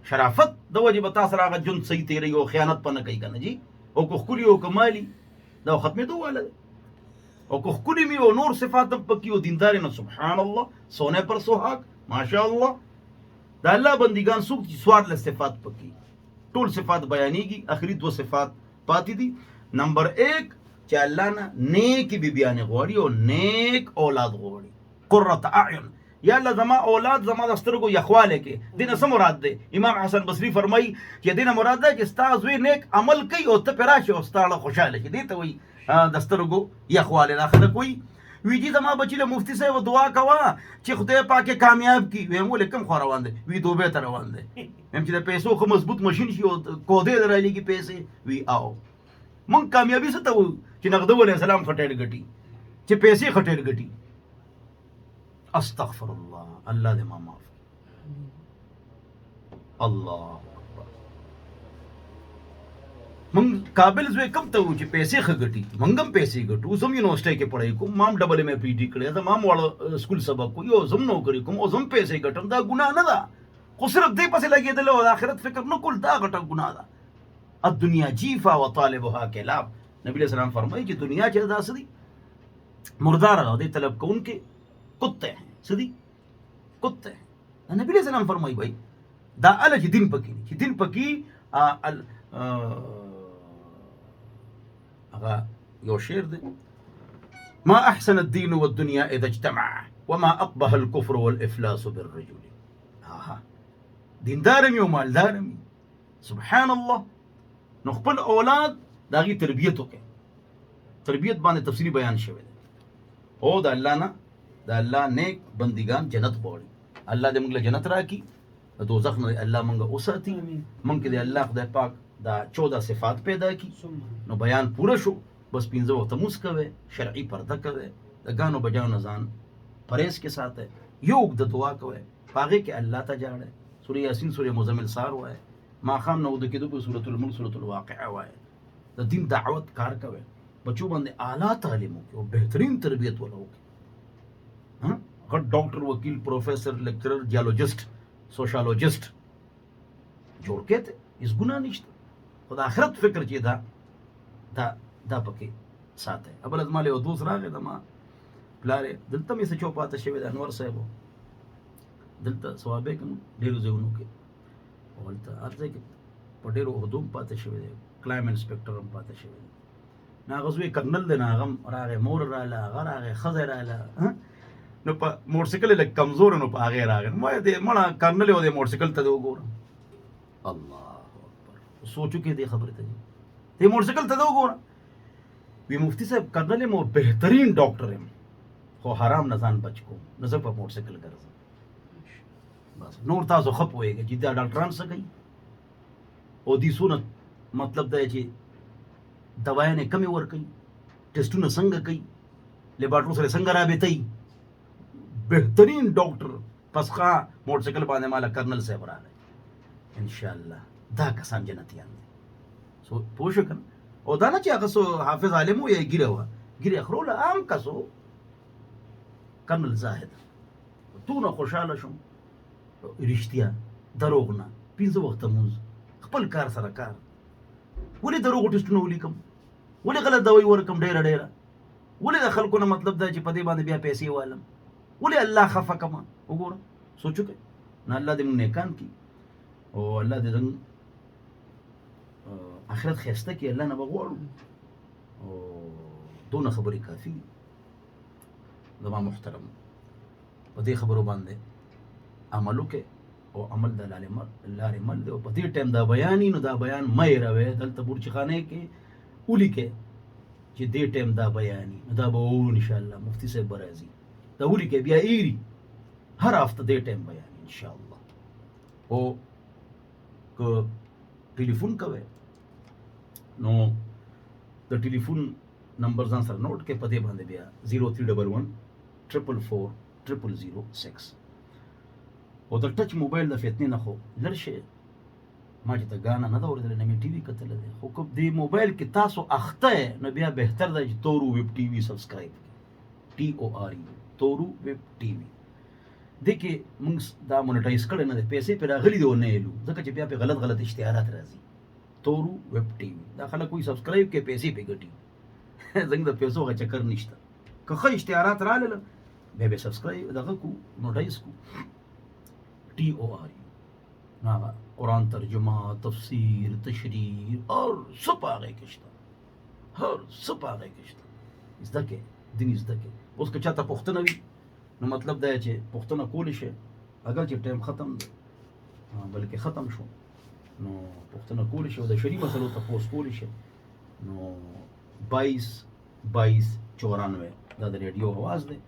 شرافت د وجه به تاسو هغه جون صحیح تیری او خیانت پنه کوي کنه جی او کو خولي او کمالي دا ختمه دوه واله او کو خولي می او نور صفات پکې او دیندار نه سبحان الله سونه پر سوحاق ماشاء الله دا الله بندگان سوق سوار له صفات پکې ټول صفات بیانېږي اخري دو صفات پاتې دي نمبر 1 چې الله نه نیک بیبیانې غواړي او نیک اولاد غواړي قرة اعین یا الله زما اولاد زما د سترګو یخواله کې دینه څه مراد دی امام حسن بصری فرمایي چې دینه مراد ده چې استاد وی نیک عمل کوي او ته پراشه او ستاړه خوشاله شي دې ته وی د سترګو یخواله اخره کوي وی دي زما بچی له مفتی صاحب دعا کوا چې خدای پاک کامیاب کی ویم ولکم خو روان دي وی دوبه تر روان دي هم چې د پیسو خو مضبوط ماشين شي او کوده درایلي کې پیسې وی آو مونږ کامیابی څه ته وو چې نغدو علیہ السلام خټېل غټي چې پیسې خټېل غټي استغفر الله الله دې ما معاف الله مونږ قابل زوی کم ته وو چې پیسې خغټي مونږ هم پیسې غټو زم یونیورسيټي کې پڑھائی کوم مام ډبل مې پی ډی کړی دا مام واړه سکول سبق کو یو زم نو کړی کوم او زم پیسې غټم دا ګناه نه ده خو صرف دې پسې لګېدل او آخرت فکر نه کول دا غټه ګناه ده الدنیا جیفا و طالبها کلاب نبی علیہ السلام فرمائی کہ دنیا چاہے دا سدی مردار رہا دے طلب کو ان کے کتے ہیں سدی کتے ہیں نبی علیہ السلام فرمائی بھائی دا علا چی دن پکی چی دن پکی اغا یو شیر دے ما احسن الدین والدنیا اذا اجتمع وما اقبح الكفر والافلاس بالرجل دیندارمی و مالدارمی سبحان اللہ نو خپل اولاد داغي تربیت وکړي تربیت باندې تفصیلی بیان شوی دی او د الله نه د الله نیک بندگان جنت غواړي الله دې موږ له جنت راکړي د دوزخ نه الله موږ اوساتي موږ کې د الله خدای پاک دا 14 صفات پیدا کړي نو بیان پوره شو بس 15 وخت موس کوي شرعي پرده کوي د غانو بجاو نه ځان پرهیز کې ساته یو د دعا کوي پاغه کې الله ته جاړي سورہ یاسین سورہ مزمل سار وای ما خام نو د کېدو په سورۃ الملک سورۃ الواقعه وای د دین دعوت کار کوي بچو باندې اعلی تعلیم او بهترین تربیت ولوي ها غټ ډاکټر وکیل پروفیسر لیکچرر جیولوجسٹ سوشالوجسٹ جوړ کېته اس ګناه نشته خدای آخرت فکر چې دا پکې ساته ابل ازماله او دوسرا غه دما پلاره دلته مې څه چوپاته شوی د انور صاحب دلته ثوابه کوم ډیرو ځونو کې ولته ارزه کې په ډیرو هدوم پاتې شوی دی کلایم انسپکټر هم پاتې شوی دی ناغزوی کرنل دی ناغم راغې مور رااله هغه راغې ښځه رااله نو په موټرسایکل لږ کمزور نو په هغې راغی ما دې مړه کرنل یو دی موټرسایکل ته دې وګورم الله اکبر سوچو کې دې خبرې ته دې موټرسایکل ته دې وګورم وی مفتی صاحب کرنل یم او بهترین ډاکټر یم خو حرام نه ځان بچ کوم نو زه په موټرسایکل ګرځم بس نور تاسو ښه پوهېږئ چې دا ډاکټران څه کوي او دې څونه مطلب دا چې دوايانې کمې ورکوي ټیسټونه څنګه کوي لیبارټرو سره څنګه رابطوي بهترین ډاکټر پسخا موټرسایکل باندې مالا کرنل صاحب راغی انشاءالله دا کسان جنتیان دي سو پوه شو کنه او دا نه چې هغه سو حافظ عالم و یا ګیره وه ګیره اخروله عام کسو کرنل زاهد دونه خوشحاله شوم رښتیا دروغ نه 15 وخته مونځ خپل کار سره کار ولې دروغ ټیسټونه ولیکم ولې غلط دوايي ورکم ډیره ولې د خلکو نه مطلب دا چې په دې باندې بیا پیسې والم ولې الله خفه کما وګوره سوچو کې نه الله دې موږ نیکان کی او الله دې زموږ آخرت ښایسته کړي، الله نه به غواړو. او دونه خبرې کافي دي. زما محترم په دې خبرو باندې عمل وکړئ، او عمل د لارې مل دی. او په دې ټایم دا بیاني نو دا بیان مه هېروئ. دلته بورچخانې کې ولیکئ چې دې ټایم دا بیاني، نو دا به وورو انشاءالله. مفتي صاحب به راځي، دا ولیکئ، بیا ایري هر هفته دې ټایم بیاني انشاءالله. او که ټلیفون کوئ نو د ټلیفون نمبر ځان سره نوٹ کې، په دې باندې بیا 0311 444 0006. او د ټچ موبایل د فتنې نه خو لر شئ. ما چې ته ګانا نه ده اورېدلې، نه مې ټي وي کتلی دی، خو که دې موبایل کې تاسو اخته یې نو بیا بهتر دی چې تورو ویب ټي وي سبسکرایب کړئ. TORU تورو ویب ټي وي. دې کې موږ دا مونیټایز کړی نه دی، پیسې پرې راغلي دي او نه یې لو، ځکه چې بیا پرې غلط اشتهارات راځي. تورو ویب ټي وي دا خلک کوئی سبسکرایب کې پیسې پې ګټي. زنګ د پیسو غا چکر نشته. که ښه اشتهارات راغله بیا به سبسکرایب دغه کو نوټایز کو. TORU هغه قرآن ترجمه، تفسیر، تشریح اور څه په هغې کې شته، هر څه په هغې کې شته. زده کړئ، دین زده کړئ. اوس که چاته پوښتنه وي نو مطلب دا چې پوښتنه کولی شئ، اگر چې ټایم ختم دی بلکې ختم شو نو پوښتنه کولی شئ او د شرعي مسلو تپوس کولی شئ. نو 22-22-94 دا د ریډیو आवाज دی،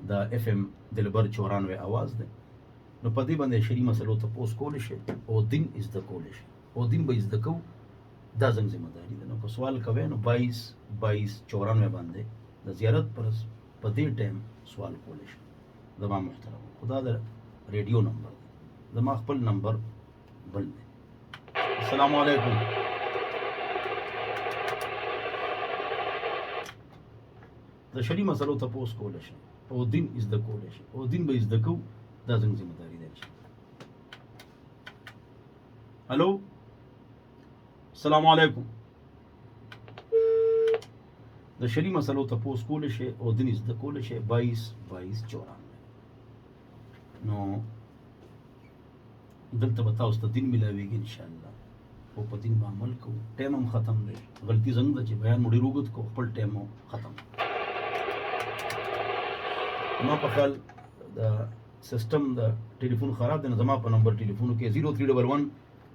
دا FM دلبر 94 आवाज دی. نو په دې باندې شرعي مسلو تپوس کولی شئ او دین زده کولی شئ، او دین به زده کوو، دا زموږ ذمه داري ده. نو که سوال کوئ نو 22-22-94 باندې د زیارت پر په دې ټایم سوال کولی شئ. زما محترم خدا د ریډیو نمبر دی، زما خپل نمبر بل دی. السلام علیکم. د شرعي مسلو تپوس کولی شئ او دین زده کولی شئ، او دین به زده کوو، دا زموږ ذمه داري ده. هلو السلام علیکم. د شرعي مسلو تپوس کولی شئ او دین زده کولی شئ 22-22-94. نو دلته به تاسو ته دین ملاویږي انشاءالله، او په دین به عمل کوو. ټایم هم ختم دی، غلطي زموږ ده چې بیان مو ډېر اوږد کړو، خپل ټایم مو ختم. ما په خیال د سسټم د ټلیفون خراب دی، نو زما په نمبر ټلیفونو کې 0311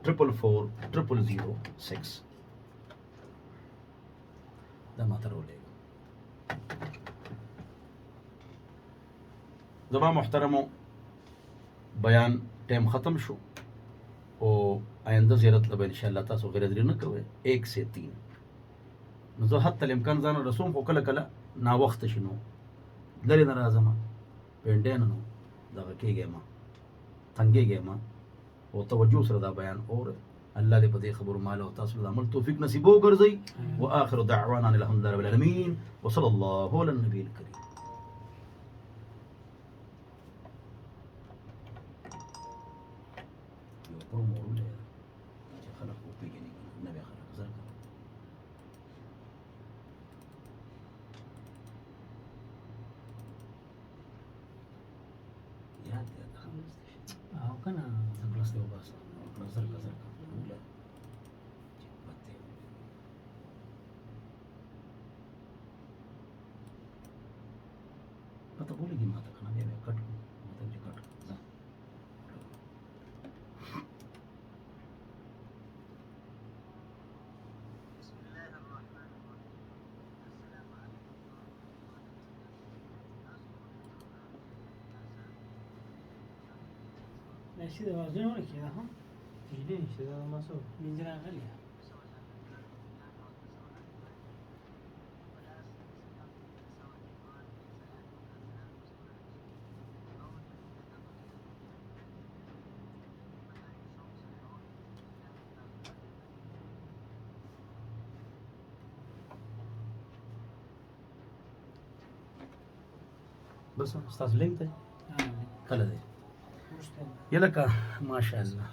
444 0006 دا ماته راولېږه. زما محترمو بیان ټایم ختم شو، او آینده زیارت له به انشاءالله تاسو غیرتري نه کوئ 1 سے 3. نو زه حتی الامکان ځان رسوم، خو کله کله ناوخته شي نو لرې نه راځم، پینډۍ نه نو دغه کېږم، تنګېږم، او توجه سره دا بیان اورئ. الله دې په دې خبرو مال او تاسو د عمل توفیق نصیب وګرځوي. واخر دعوانا الحمد لله رب العالمین وصلی الله علی النبی الکریم. پته بولېږي ماته که نه، بیا بیا کټ کړو، ماته چې کټ کړو ځه. نشي د وازونه ورکې ده هم تجدي نشته دا ماسو منځ راغلی. بس ستاسو لینک دی کله دی؟ یلکه ماشاءالله